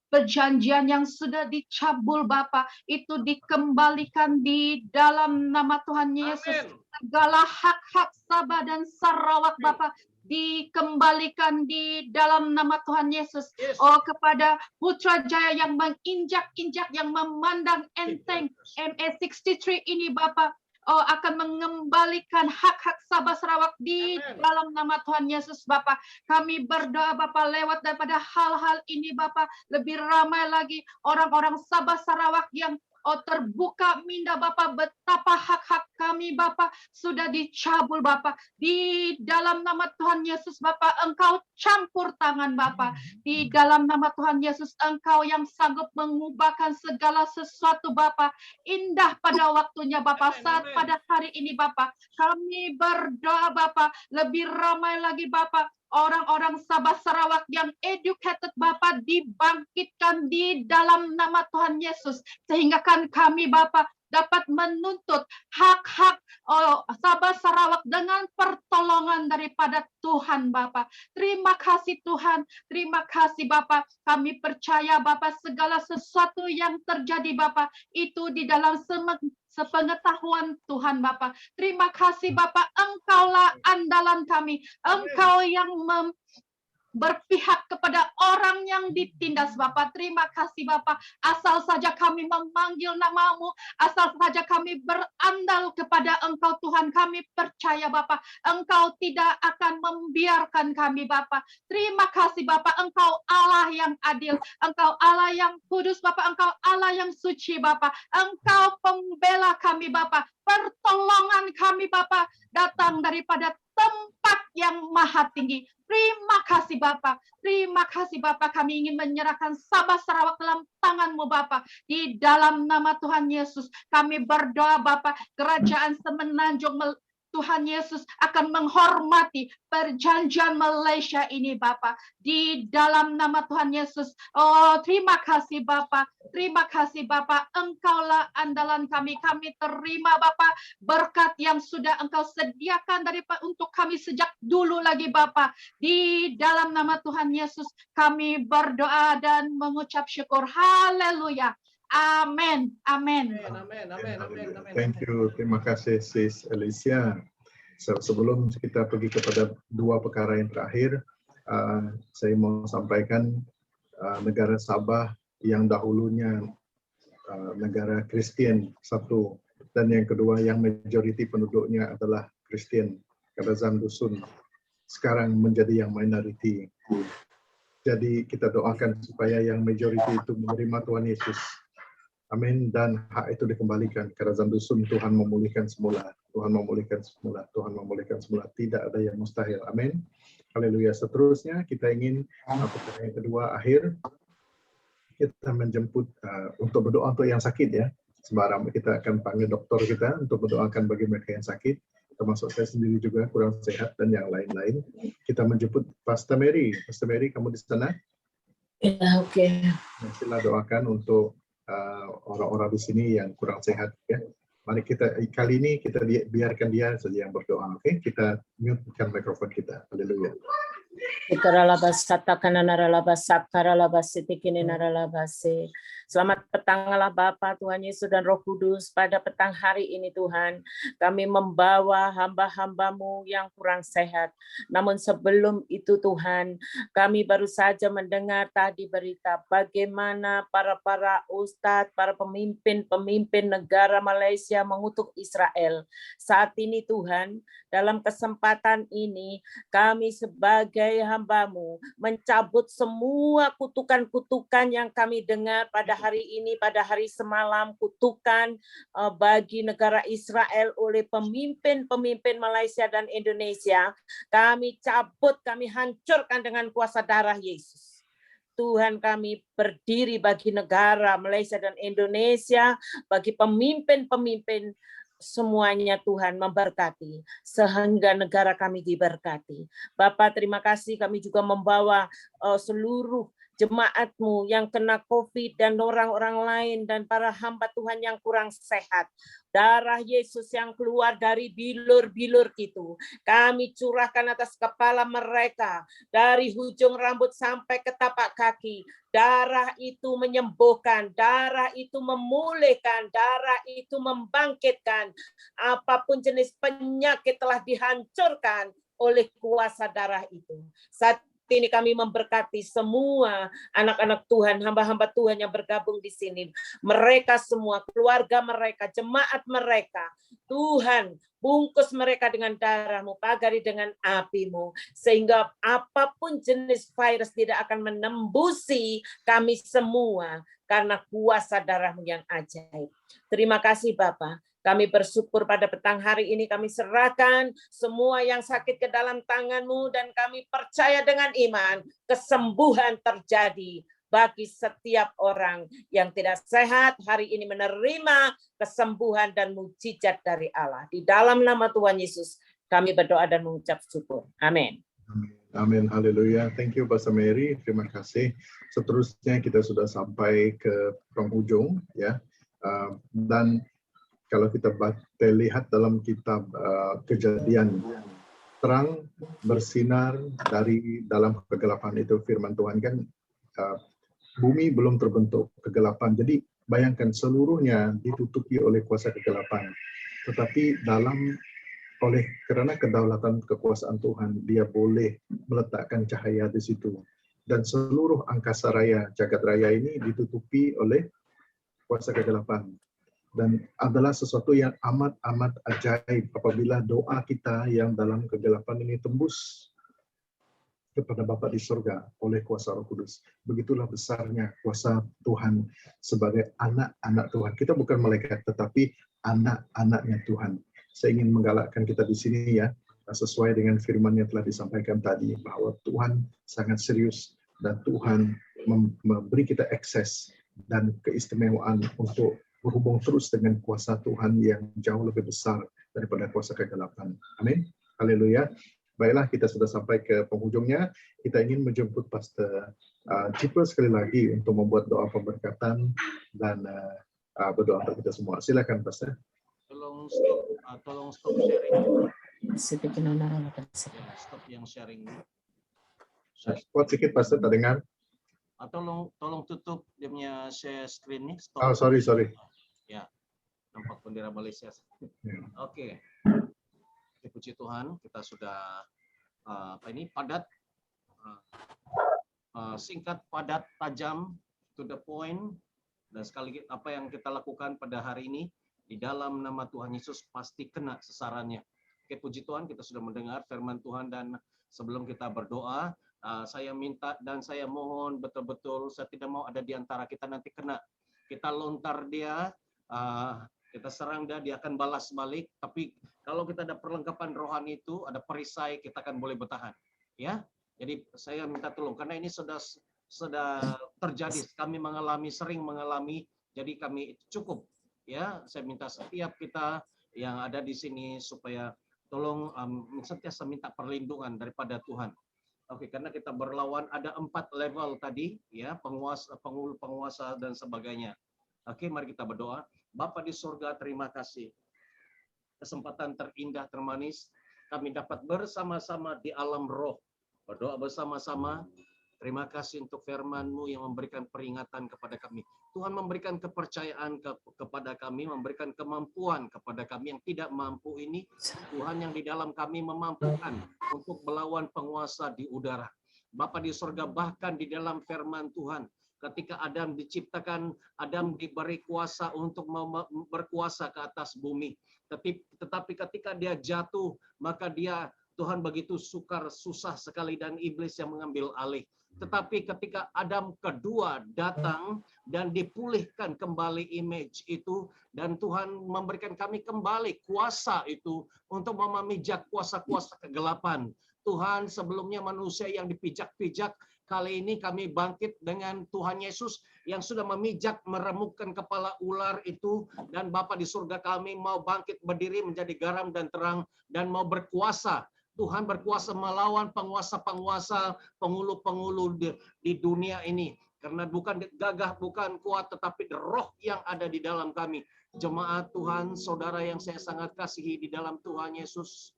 perjanjian yang sudah dicabul Bapak itu dikembalikan di dalam nama Tuhan Yesus. Segala hak-hak Sabah dan Sarawak Bapak dikembalikan di dalam nama Tuhan Yesus. Oh, kepada Putrajaya yang menginjak-injak, yang memandang enteng ME63 ini Bapak, oh, akan mengembalikan hak-hak Sabah Sarawak di dalam nama Tuhan Yesus Bapak. Kami berdoa Bapak lewat daripada hal-hal ini Bapak, lebih ramai lagi orang-orang Sabah Sarawak yang terbuka minda Bapak, betapa hak-hak kami Bapak sudah dicabul Bapak. Di dalam nama Tuhan Yesus Bapak, Engkau campur tangan Bapak. Di dalam nama Tuhan Yesus, Engkau yang sanggup mengubahkan segala sesuatu Bapak. Indah pada waktunya Bapak, saat pada hari ini Bapak, kami berdoa Bapak, lebih ramai lagi Bapak, orang-orang Sabah Sarawak yang educated Bapak dibangkitkan di dalam nama Tuhan Yesus. Sehingga kan kami Bapak dapat menuntut hak-hak Sabah Sarawak dengan pertolongan daripada Tuhan Bapak. Terima kasih Tuhan, terima kasih Bapak. Kami percaya Bapak segala sesuatu yang terjadi Bapak itu di dalam sepengetahuan Tuhan Bapak. Terima kasih Bapak, Engkaulah andalan kami. Engkau yang berpihak kepada orang yang ditindas Bapak. Terima kasih Bapak. Asal saja kami memanggil namamu, asal saja kami berandal kepada Engkau Tuhan, kami percaya Bapak, Engkau tidak akan membiarkan kami Bapak. Terima kasih Bapak, Engkau Allah yang adil, Engkau Allah yang kudus Bapak, Engkau Allah yang suci Bapak, Engkau pembela kami Bapak. Pertolongan kami Bapak datang daripada tempat yang maha tinggi. Terima kasih Bapak. Terima kasih Bapak. Kami ingin menyerahkan Sabah Sarawak dalam tangan-Mu Bapak. Di dalam nama Tuhan Yesus kami berdoa Bapak, kerajaan Semenanjung Tuhan Yesus akan menghormati perjanjian Malaysia ini Bapa. Di dalam nama Tuhan Yesus. Oh, terima kasih Bapa. Terima kasih Bapa. Engkaulah andalan kami. Kami terima Bapa berkat yang sudah Engkau sediakan untuk kami sejak dulu lagi Bapa. Di dalam nama Tuhan Yesus kami berdoa dan mengucap syukur. Haleluya. Amin. Amin. Thank you. Terima kasih Sis Alicia. Sebelum kita pergi kepada dua perkara yang terakhir, saya mau sampaikan negara Sabah yang dahulunya negara Kristen satu, dan yang kedua yang majoriti penduduknya adalah Kristen, Kadazan Dusun, sekarang menjadi yang minoriti. Jadi kita doakan supaya yang majoriti itu menerima Tuhan Yesus. Amin. Dan hak itu dikembalikan. Kadazan Dusun, Tuhan memulihkan semula. Tuhan memulihkan semula. Tuhan memulihkan semula. Tidak ada yang mustahil. Amin. Haleluya. Seterusnya kita ingin perkara yang kedua akhir, kita menjemput untuk berdoa untuk yang sakit ya. Sembarang kita akan panggil dokter kita untuk berdoakan bagi mereka yang sakit, termasuk saya sendiri juga kurang sehat dan yang lain-lain. Kita menjemput Pastor Mary. Pastor Mary, kamu di sana? Ya, oke. Sila doakan untuk orang-orang di sini yang kurang sehat ya. Mari kita kali ini kita biarkan dia saja yang berdoa, oke? Kita mute-kan mikrofon kita. Haleluya. Selamat petang Allah Bapa, Tuhan Yesus dan Roh Kudus. Pada petang hari ini Tuhan, kami membawa hamba-hambamu yang kurang sehat. Namun sebelum itu Tuhan, kami baru saja mendengar tadi berita bagaimana para ustadz, para pemimpin negara Malaysia mengutuk Israel. Saat ini Tuhan, dalam kesempatan ini kami sebagai hamba-Mu mencabut semua kutukan-kutukan yang kami dengar pada hari ini, pada hari semalam, kutukan bagi negara Israel oleh pemimpin-pemimpin Malaysia dan Indonesia. Kami cabut, kami hancurkan dengan kuasa darah Yesus. Tuhan, kami berdiri bagi negara Malaysia dan Indonesia, bagi pemimpin-pemimpin semuanya Tuhan memberkati, sehingga negara kami diberkati. Bapak, terima kasih, kami juga membawa seluruh jemaat-Mu yang kena COVID dan orang-orang lain dan para hamba Tuhan yang kurang sehat. Darah Yesus yang keluar dari bilur-bilur itu, kami curahkan atas kepala mereka, dari ujung rambut sampai ke tapak kaki. Darah itu menyembuhkan, darah itu memulihkan, darah itu membangkitkan. Apapun jenis penyakit telah dihancurkan oleh kuasa darah itu. Saat ini kami memberkati semua anak-anak Tuhan, hamba-hamba Tuhan yang bergabung di sini. Mereka semua, keluarga mereka, jemaat mereka. Tuhan, bungkus mereka dengan darah-Mu, pagari dengan api-Mu, sehingga apapun jenis virus tidak akan menembusi kami semua, karena kuasa darah-Mu yang ajaib. Terima kasih Bapa. Kami bersyukur pada petang hari ini kami serahkan semua yang sakit ke dalam tangan-Mu, dan kami percaya dengan iman kesembuhan terjadi bagi setiap orang yang tidak sehat hari ini, menerima kesembuhan dan mukjizat dari Allah. Di dalam nama Tuhan Yesus kami berdoa dan mengucap syukur. Amin. Amin. Haleluya. Thank you Pastor Mary. Terima kasih. Seterusnya kita sudah sampai ke penghujung ya. Dan kalau kita lihat dalam kitab Kejadian, terang bersinar dari dalam kegelapan, itu firman Tuhan kan. Bumi belum terbentuk, kegelapan. Jadi bayangkan seluruhnya ditutupi oleh kuasa kegelapan. Tetapi karena kedaulatan kekuasaan Tuhan, Dia boleh meletakkan cahaya di situ. Dan seluruh angkasa raya, jagat raya ini ditutupi oleh kuasa kegelapan. Dan adalah sesuatu yang amat-amat ajaib apabila doa kita yang dalam kegelapan ini tembus kepada Bapa di surga oleh kuasa Roh Kudus. Begitulah besarnya kuasa Tuhan sebagai anak-anak Tuhan. Kita bukan malaikat, tetapi anak-anaknya Tuhan. Saya ingin menggalakkan kita di sini ya, sesuai dengan firman yang telah disampaikan tadi, bahwa Tuhan sangat serius dan Tuhan memberi kita akses dan keistimewaan untuk berhubung terus dengan kuasa Tuhan yang jauh lebih besar daripada kuasa kegelapan. Amin. Haleluya. Baiklah, kita sudah sampai ke penghujungnya. Kita ingin menjemput Pastor Jiper sekali lagi untuk membuat doa pemberkatan dan berdoa untuk kita semua. Silakan, Pastor. Tolong stop sharing. Stop yang sharing. Kuat sedikit, Pastor, tak dengar. Tolong tutup dia punya share screen nih. Stop. Oh, sorry. Ya, nampak bendera Malaysia. Oke. Puji Tuhan, kita sudah padat, singkat, padat, tajam, to the point, dan sekali apa yang kita lakukan pada hari ini di dalam nama Tuhan Yesus pasti kena sasarannya. Oke, puji Tuhan, kita sudah mendengar firman Tuhan, dan sebelum kita berdoa, saya minta dan saya mohon betul-betul, saya tidak mau ada di antara kita nanti kena. Kita lontar dia, kita serang dia akan balas balik. Tapi kalau kita ada perlengkapan rohani itu, ada perisai, kita akan boleh bertahan. Ya, jadi saya minta tolong karena ini sudah terjadi. Kami sering mengalami. Jadi kami cukup. Ya, saya minta setiap kita yang ada di sini supaya tolong sentiasa minta perlindungan daripada Tuhan. Oke, karena kita berlawan ada 4 level tadi, ya, penguasa dan sebagainya. Oke, mari kita berdoa. Bapa di surga, terima kasih. Kesempatan terindah, termanis, kami dapat bersama-sama di alam roh. Berdoa bersama-sama. Terima kasih untuk firman-Mu yang memberikan peringatan kepada kami. Tuhan memberikan kepercayaan kepada kami, memberikan kemampuan kepada kami yang tidak mampu ini. Tuhan yang di dalam kami memampukan untuk melawan penguasa di udara. Bapa di surga, bahkan di dalam firman Tuhan, ketika Adam diciptakan, Adam diberi kuasa untuk berkuasa ke atas bumi. Tetapi ketika dia jatuh, maka Tuhan begitu susah sekali dan iblis yang mengambil alih. Tetapi ketika Adam kedua datang dan dipulihkan kembali image itu, dan Tuhan memberikan kami kembali kuasa itu untuk memijak kuasa-kuasa kegelapan. Tuhan, sebelumnya manusia yang dipijak-pijak, kali ini kami bangkit dengan Tuhan Yesus yang sudah memijak, meremukkan kepala ular itu, dan Bapa di surga kami mau bangkit berdiri menjadi garam dan terang dan mau berkuasa. Tuhan berkuasa melawan penguasa-penguasa, penghulu-penghulu di dunia ini. Karena bukan gagah, bukan kuat, tetapi roh yang ada di dalam kami. Jemaat Tuhan, saudara yang saya sangat kasihi di dalam Tuhan Yesus,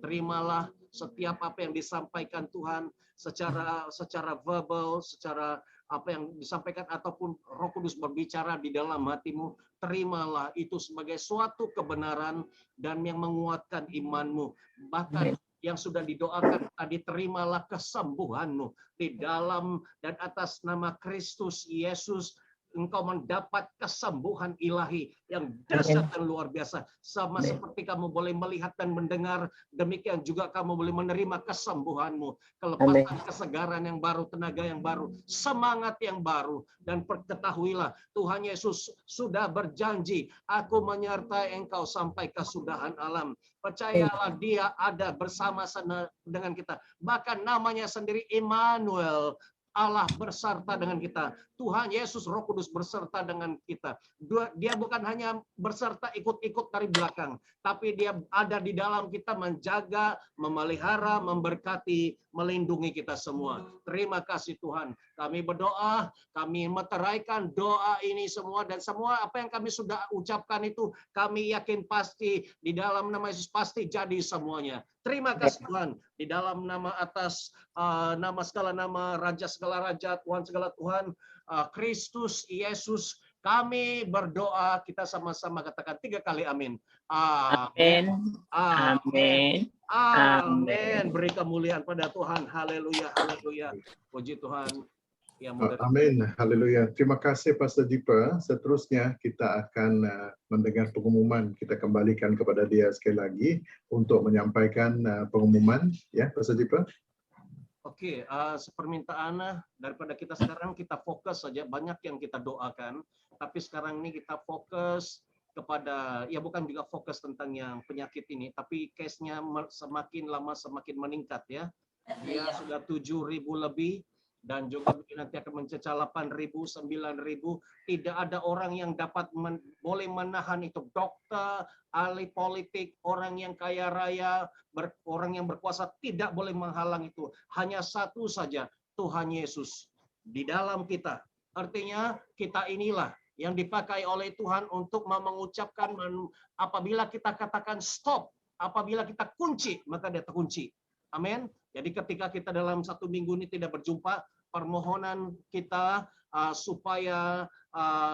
terimalah setiap apa yang disampaikan Tuhan secara verbal, secara apa yang disampaikan ataupun Roh Kudus berbicara di dalam hatimu. Terimalah itu sebagai suatu kebenaran dan yang menguatkan imanmu. Bahkan yang sudah didoakan tadi, terimalah kesembuhanmu di dalam dan atas nama Kristus Yesus. Engkau mendapat kesembuhan ilahi yang dahsyat dan luar biasa. Sama seperti kamu boleh melihat dan mendengar, demikian juga kamu boleh menerima kesembuhanmu, kelepasan, kesegaran yang baru, tenaga yang baru, semangat yang baru. Dan ketahuilah, Tuhan Yesus sudah berjanji, aku menyertai engkau sampai kesudahan alam. Percayalah, dia ada bersama-sama dengan kita. Bahkan namanya sendiri Immanuel, Allah berserta dengan kita. Tuhan Yesus Roh Kudus berserta dengan kita. Dia bukan hanya berserta ikut-ikut dari belakang, tapi dia ada di dalam kita, menjaga, memelihara, memberkati, melindungi kita semua. Terima kasih Tuhan. Kami berdoa, kami meteraikan doa ini semua, dan semua apa yang kami sudah ucapkan itu kami yakin pasti di dalam nama Yesus pasti jadi semuanya. Terima kasih Tuhan, di dalam nama atas nama segala nama, Raja segala Raja, Tuhan segala Tuhan, Kristus Yesus, kami berdoa. Kita sama-sama katakan 3 kali amin. Amin. Amin. Amin. Beri kemuliaan pada Tuhan. Haleluya, haleluya. Puji Tuhan. Amin. Haleluya. Terima kasih Pastor Jiper. Seterusnya kita akan mendengar pengumuman. Kita kembalikan kepada dia sekali lagi untuk menyampaikan pengumuman. Ya, Pastor Jiper. Oke, sepermintaan daripada kita sekarang, kita fokus saja. Banyak yang kita doakan, tapi sekarang ini kita fokus kepada, ya bukan juga fokus tentang yang penyakit ini, tapi case-nya semakin lama semakin meningkat ya. Dia sudah 7.000 lebih. dan juga nanti akan mencecah 8.000, 9.000. Tidak ada orang yang dapat boleh menahan itu. Dokter, ahli politik, orang yang kaya raya, orang yang berkuasa tidak boleh menghalang itu. Hanya satu saja, Tuhan Yesus di dalam kita. Artinya kita inilah yang dipakai oleh Tuhan untuk mengucapkan apabila kita katakan stop, apabila kita kunci, maka dia terkunci. Amin. Jadi ketika kita dalam 1 minggu ini tidak berjumpa, permohonan kita supaya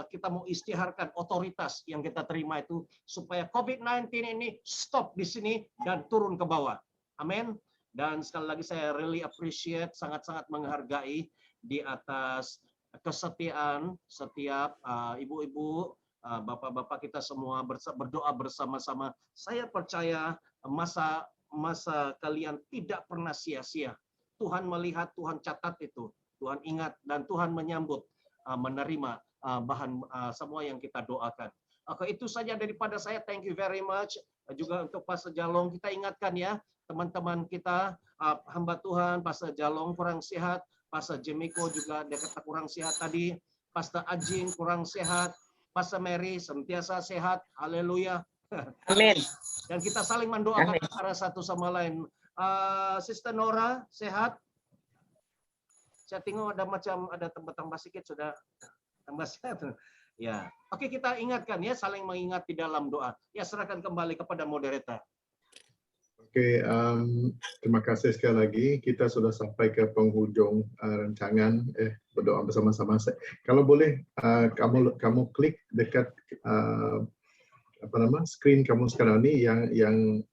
kita mau istiharkan otoritas yang kita terima itu supaya COVID-19 ini stop di sini dan turun ke bawah. Amin. Dan sekali lagi saya really appreciate, sangat-sangat menghargai di atas kesetiaan setiap ibu-ibu, bapak-bapak kita semua berdoa bersama-sama. Saya percaya masa kalian tidak pernah sia-sia. Tuhan melihat, Tuhan catat itu. Tuhan ingat dan Tuhan menyambut, menerima bahan semua yang kita doakan. Oke, itu saja daripada saya. Thank you very much. Juga untuk Pastor Jalong, kita ingatkan ya, teman-teman kita, hamba Tuhan, Pastor Jalong kurang sehat, Pastor Jemiko juga dia kata kurang sehat tadi, Pastor Ajin kurang sehat, Pastor Mary sentiasa sehat. Haleluya. Amin. Dan kita saling mendoakan antara satu sama lain. Sister Nora sehat? Saya tengok ada tambah sedikit sudah tambah sehat. Ya, oke, kita ingatkan ya, saling mengingat di dalam doa. Ya, serahkan kembali kepada moderator. Oke, terima kasih sekali lagi. Kita sudah sampai ke penghujung rancangan berdoa bersama-sama. Kalau boleh kamu klik dekat screen kamu sekarang ini yang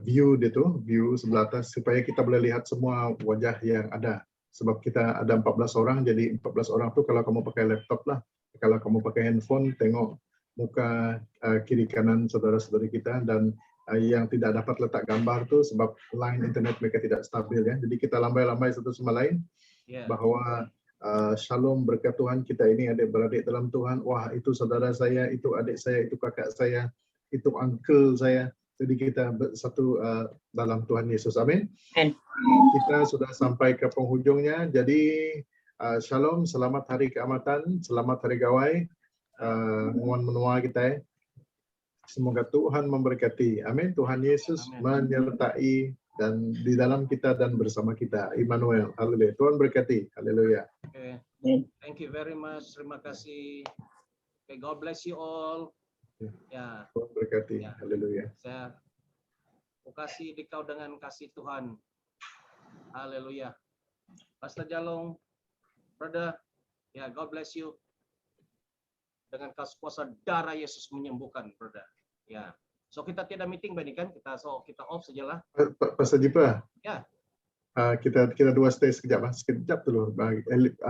view sebelah atas supaya kita boleh lihat semua wajah yang ada. Sebab kita ada 14 orang, jadi 14 orang tuh kalau kamu pakai laptop lah, kalau kamu pakai handphone, tengok muka kiri kanan saudara-saudari kita, dan yang tidak dapat letak gambar tuh sebab line internet mereka tidak stabil ya. Jadi kita lambai-lambai satu sama lain bahwa shalom berkat Tuhan, kita ini adik-beradik dalam Tuhan. Wah, itu saudara saya, itu adik saya, itu kakak saya, itu uncle saya. Jadi kita satu dalam Tuhan Yesus. Amin. Kita sudah sampai ke penghujungnya. Jadi shalom, selamat hari keamatan, selamat hari gawai. Mohon menua kita. Semoga Tuhan memberkati. Amin. Tuhan Yesus menyertai dan di dalam kita dan bersama kita. Immanuel. Haleluya. Tuhan berkati. Haleluya. Okay. Thank you very much. Terima kasih. Okay, God bless you all. Ya. Tuhan berkati. Ya. Haleluya. Saya kasih dikau dengan kasih Tuhan. Haleluya. Pastor Jalong, brother, ya, God bless you. Dengan kuasa darah Yesus menyembuhkan, brother. Ya. So kita tidak meeting ini kan? Kita off sajalah. Pastor Jipa. Ya. Kita dua stay sekejap dulu.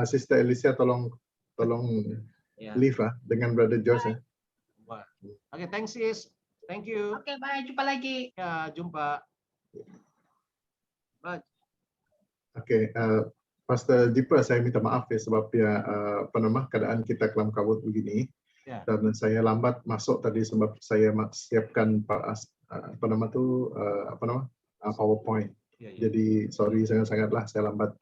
Sister Alicia tolong leave dengan brother Josh. Oke, thanks sis. Thank you. Oke, bye. Jumpa lagi. Ya, jumpa. Bye. Oke, Pastor Jipa, saya minta maaf ya sebab ya keadaan kita kelam kabut begini. Dan saya lambat masuk tadi sebab saya siapkan PowerPoint. Jadi sorry sangat-sangatlah saya lambat.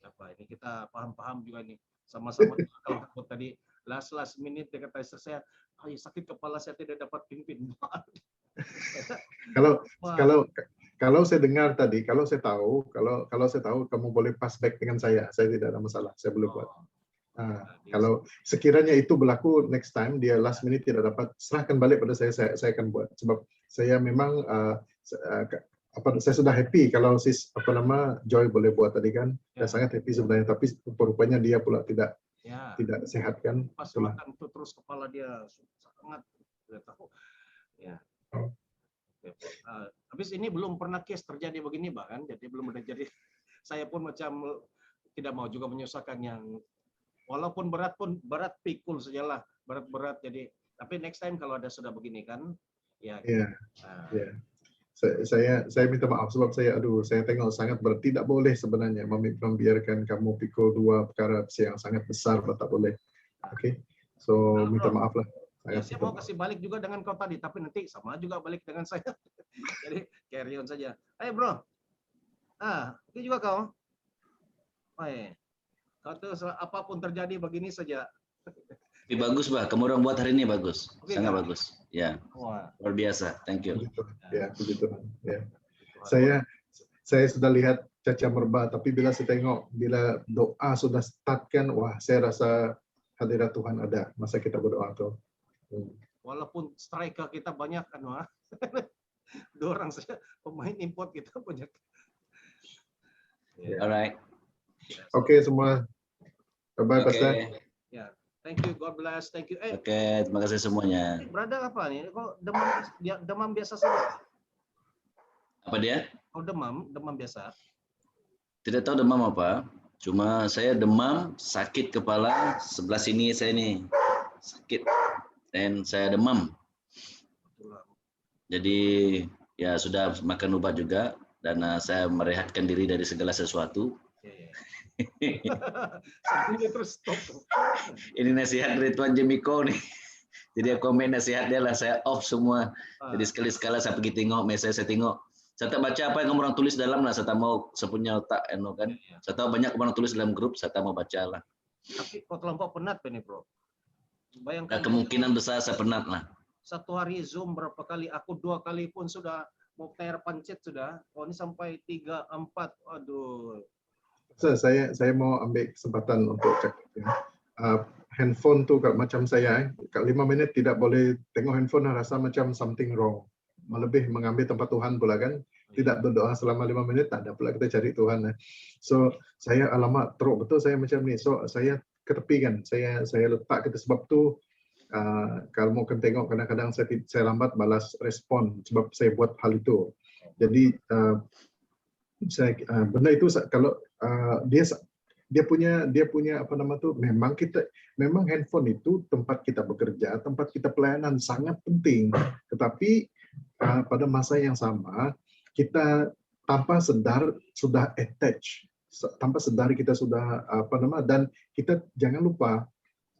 Apa ini kita paham-paham juga nih. Sama-sama kalau takut tadi last minute dia kata istri saya, sakit kepala saya tidak dapat pimpin. Kalau saya dengar tadi, kalau saya tahu kamu boleh pass back dengan saya tidak ada masalah, saya boleh buat. Kalau sekiranya itu berlaku next time dia last minute tidak dapat, serahkan balik pada saya akan buat. Sebab saya memang saya sudah happy kalau Joy boleh buat tadi kan, saya sangat happy sebenarnya, tapi rupanya dia pula tidak sehat kan. Pas makan tuh terus kepala dia sangat tidak tahu. Ya. Habis ini belum pernah case terjadi begini bahkan, jadi belum ada jadi. Saya pun macam tidak mau juga menyusahkan yang walaupun berat pikul sajalah, berat jadi. Tapi next time kalau ada sudah begini kan, ya. Saya minta maaf sebab saya tengok sangat berat. Tidak boleh sebenarnya membiarkan kamu pikul dua perkara yang sangat besar, tak boleh. Oke, so minta maaf lah. Saya mau kasih balik juga dengan kau tadi, tapi nanti sama juga balik dengan saya. Jadi carry on saja. Bro. Itu juga kau. Baik. Kata apapun terjadi begini saja. Tapi bagus, Bah. Kamu orang buat hari ini bagus. Oke, Sangat kan? bagus. Ya, Wah. luar biasa. Thank you. Puji Tuhan. Ya, puji Tuhan. Ya. Saya sudah lihat Caca Merba, tapi bila saya tengok, bila doa sudah start kan, wah saya rasa hadirat Tuhan ada masa kita berdoa tuh. Walaupun striker kita banyak kan, Wah. 2 orang saja pemain import kita banyak. Alright. Oke semua. Bye-bye, Pastor. Ya, thank you, God bless, thank you. Oke, terima kasih semuanya. Brother apa nih? Kok demam biasa saja? Apa dia? Oh, demam biasa. Tidak tahu demam apa. Cuma saya demam, sakit kepala, sebelah sini saya nih sakit dan saya demam. Jadi ya sudah makan obat juga dan saya merehatkan diri dari segala sesuatu. Terus stop. Ini nasihat dari Tuan Jemiko nih. Jadi komen nasihat dia lah, saya off semua. Jadi sekali-sekala saya pergi tengok, mesej saya tengok. Saya tak baca apa yang kamu orang tulis dalam lah, saya tak mau sepunya otak kan. Saya tahu banyak orang tulis dalam grup, saya tak mau baca lah. Tapi kok terlampau penat ini, Bro. Bayangkan. Nah, kemungkinan besar saya penat lah. Satu hari Zoom berapa kali? Aku 2 kali pun sudah mau tayar pancet sudah. Oh ini sampai 3, 4. Aduh. Saya mau ambil kesempatan untuk cek. Handphone tuh macam saya, 5 menit tidak boleh tengok handphone, rasa macam something wrong. Melebih mengambil tempat Tuhan pula kan. Tidak berdoa selama 5 menit, tak ada pula kita cari Tuhan. So saya alamat teruk betul saya macam ni. So saya ketepikan, saya letak kita sebab tu. Kalau mau tengok kadang-kadang saya lambat balas respon sebab saya buat hal itu. Jadi benda itu kalau dia punya apa nama tu, memang handphone itu tempat kita bekerja, tempat kita pelayanan sangat penting. Tetapi pada masa yang sama kita tanpa sedar sudah attach, tanpa sedar kita sudah dan kita jangan lupa.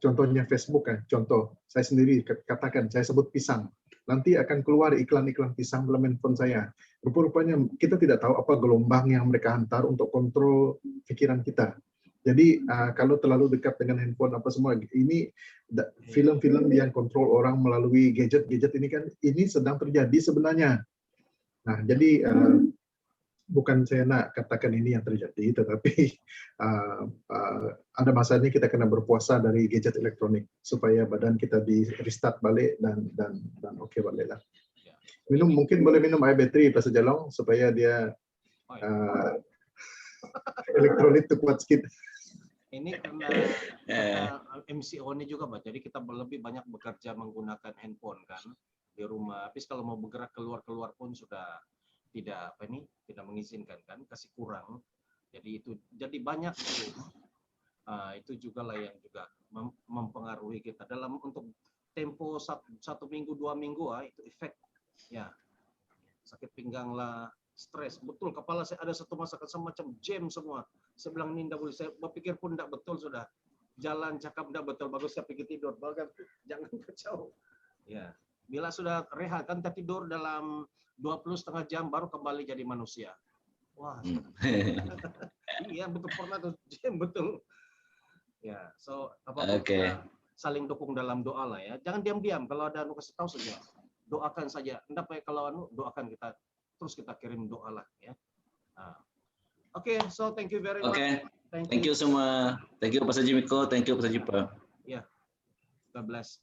Contohnya Facebook kan, contoh saya sendiri katakan saya sebut pisang, nanti akan keluar iklan-iklan pisang dalam handphone saya. Rupa-rupanya kita tidak tahu apa gelombang yang mereka hantar untuk kontrol pikiran kita. Jadi kalau terlalu dekat dengan handphone apa semua, ini film-film yang kontrol orang melalui gadget-gadget ini kan, ini sedang terjadi sebenarnya. Nah jadi bukan saya nak katakan ini yang terjadi, tetapi ada masanya kita kena berpuasa dari gadget elektronik supaya badan kita di restart balik dan oke balik lah. Mungkin boleh minum air bateri Pastor Jalong supaya dia elektrolit itu kuat sedikit. Ini karena MCO ini juga, Pak. Jadi kita lebih banyak bekerja menggunakan handphone kan di rumah. Tapi kalau mau bergerak keluar pun sudah tidak mengizinkan kan, kasih kurang. Jadi itu jadi banyak itu juga lah yang juga mempengaruhi kita dalam untuk tempo 1 minggu 2 minggu itu efek ya, sakit pinggang lah, stres betul, kepala saya ada satu masa semacam jam semua. Saya bilang ini tidak boleh, saya berpikir pun tidak betul, sudah jalan cakap tidak betul, bagus saya pergi tidur, bahkan jangan kacau ya. Bila sudah rehat kan kita tidur dalam 20,5 jam baru kembali jadi manusia. Wah. Iya betul, pernah tuh jam betul. Ya, so apa kita saling dukung dalam doa lah ya. Jangan diam-diam, kalau ada kasih tahu saja. Doakan saja. Enggak apa kalau doakan kita terus kita kirim doa lah ya. Oke, so thank you very much. Thank you semua. Thank you Pastor Jimiko, thank you Pastor Jipa. Ya. God bless.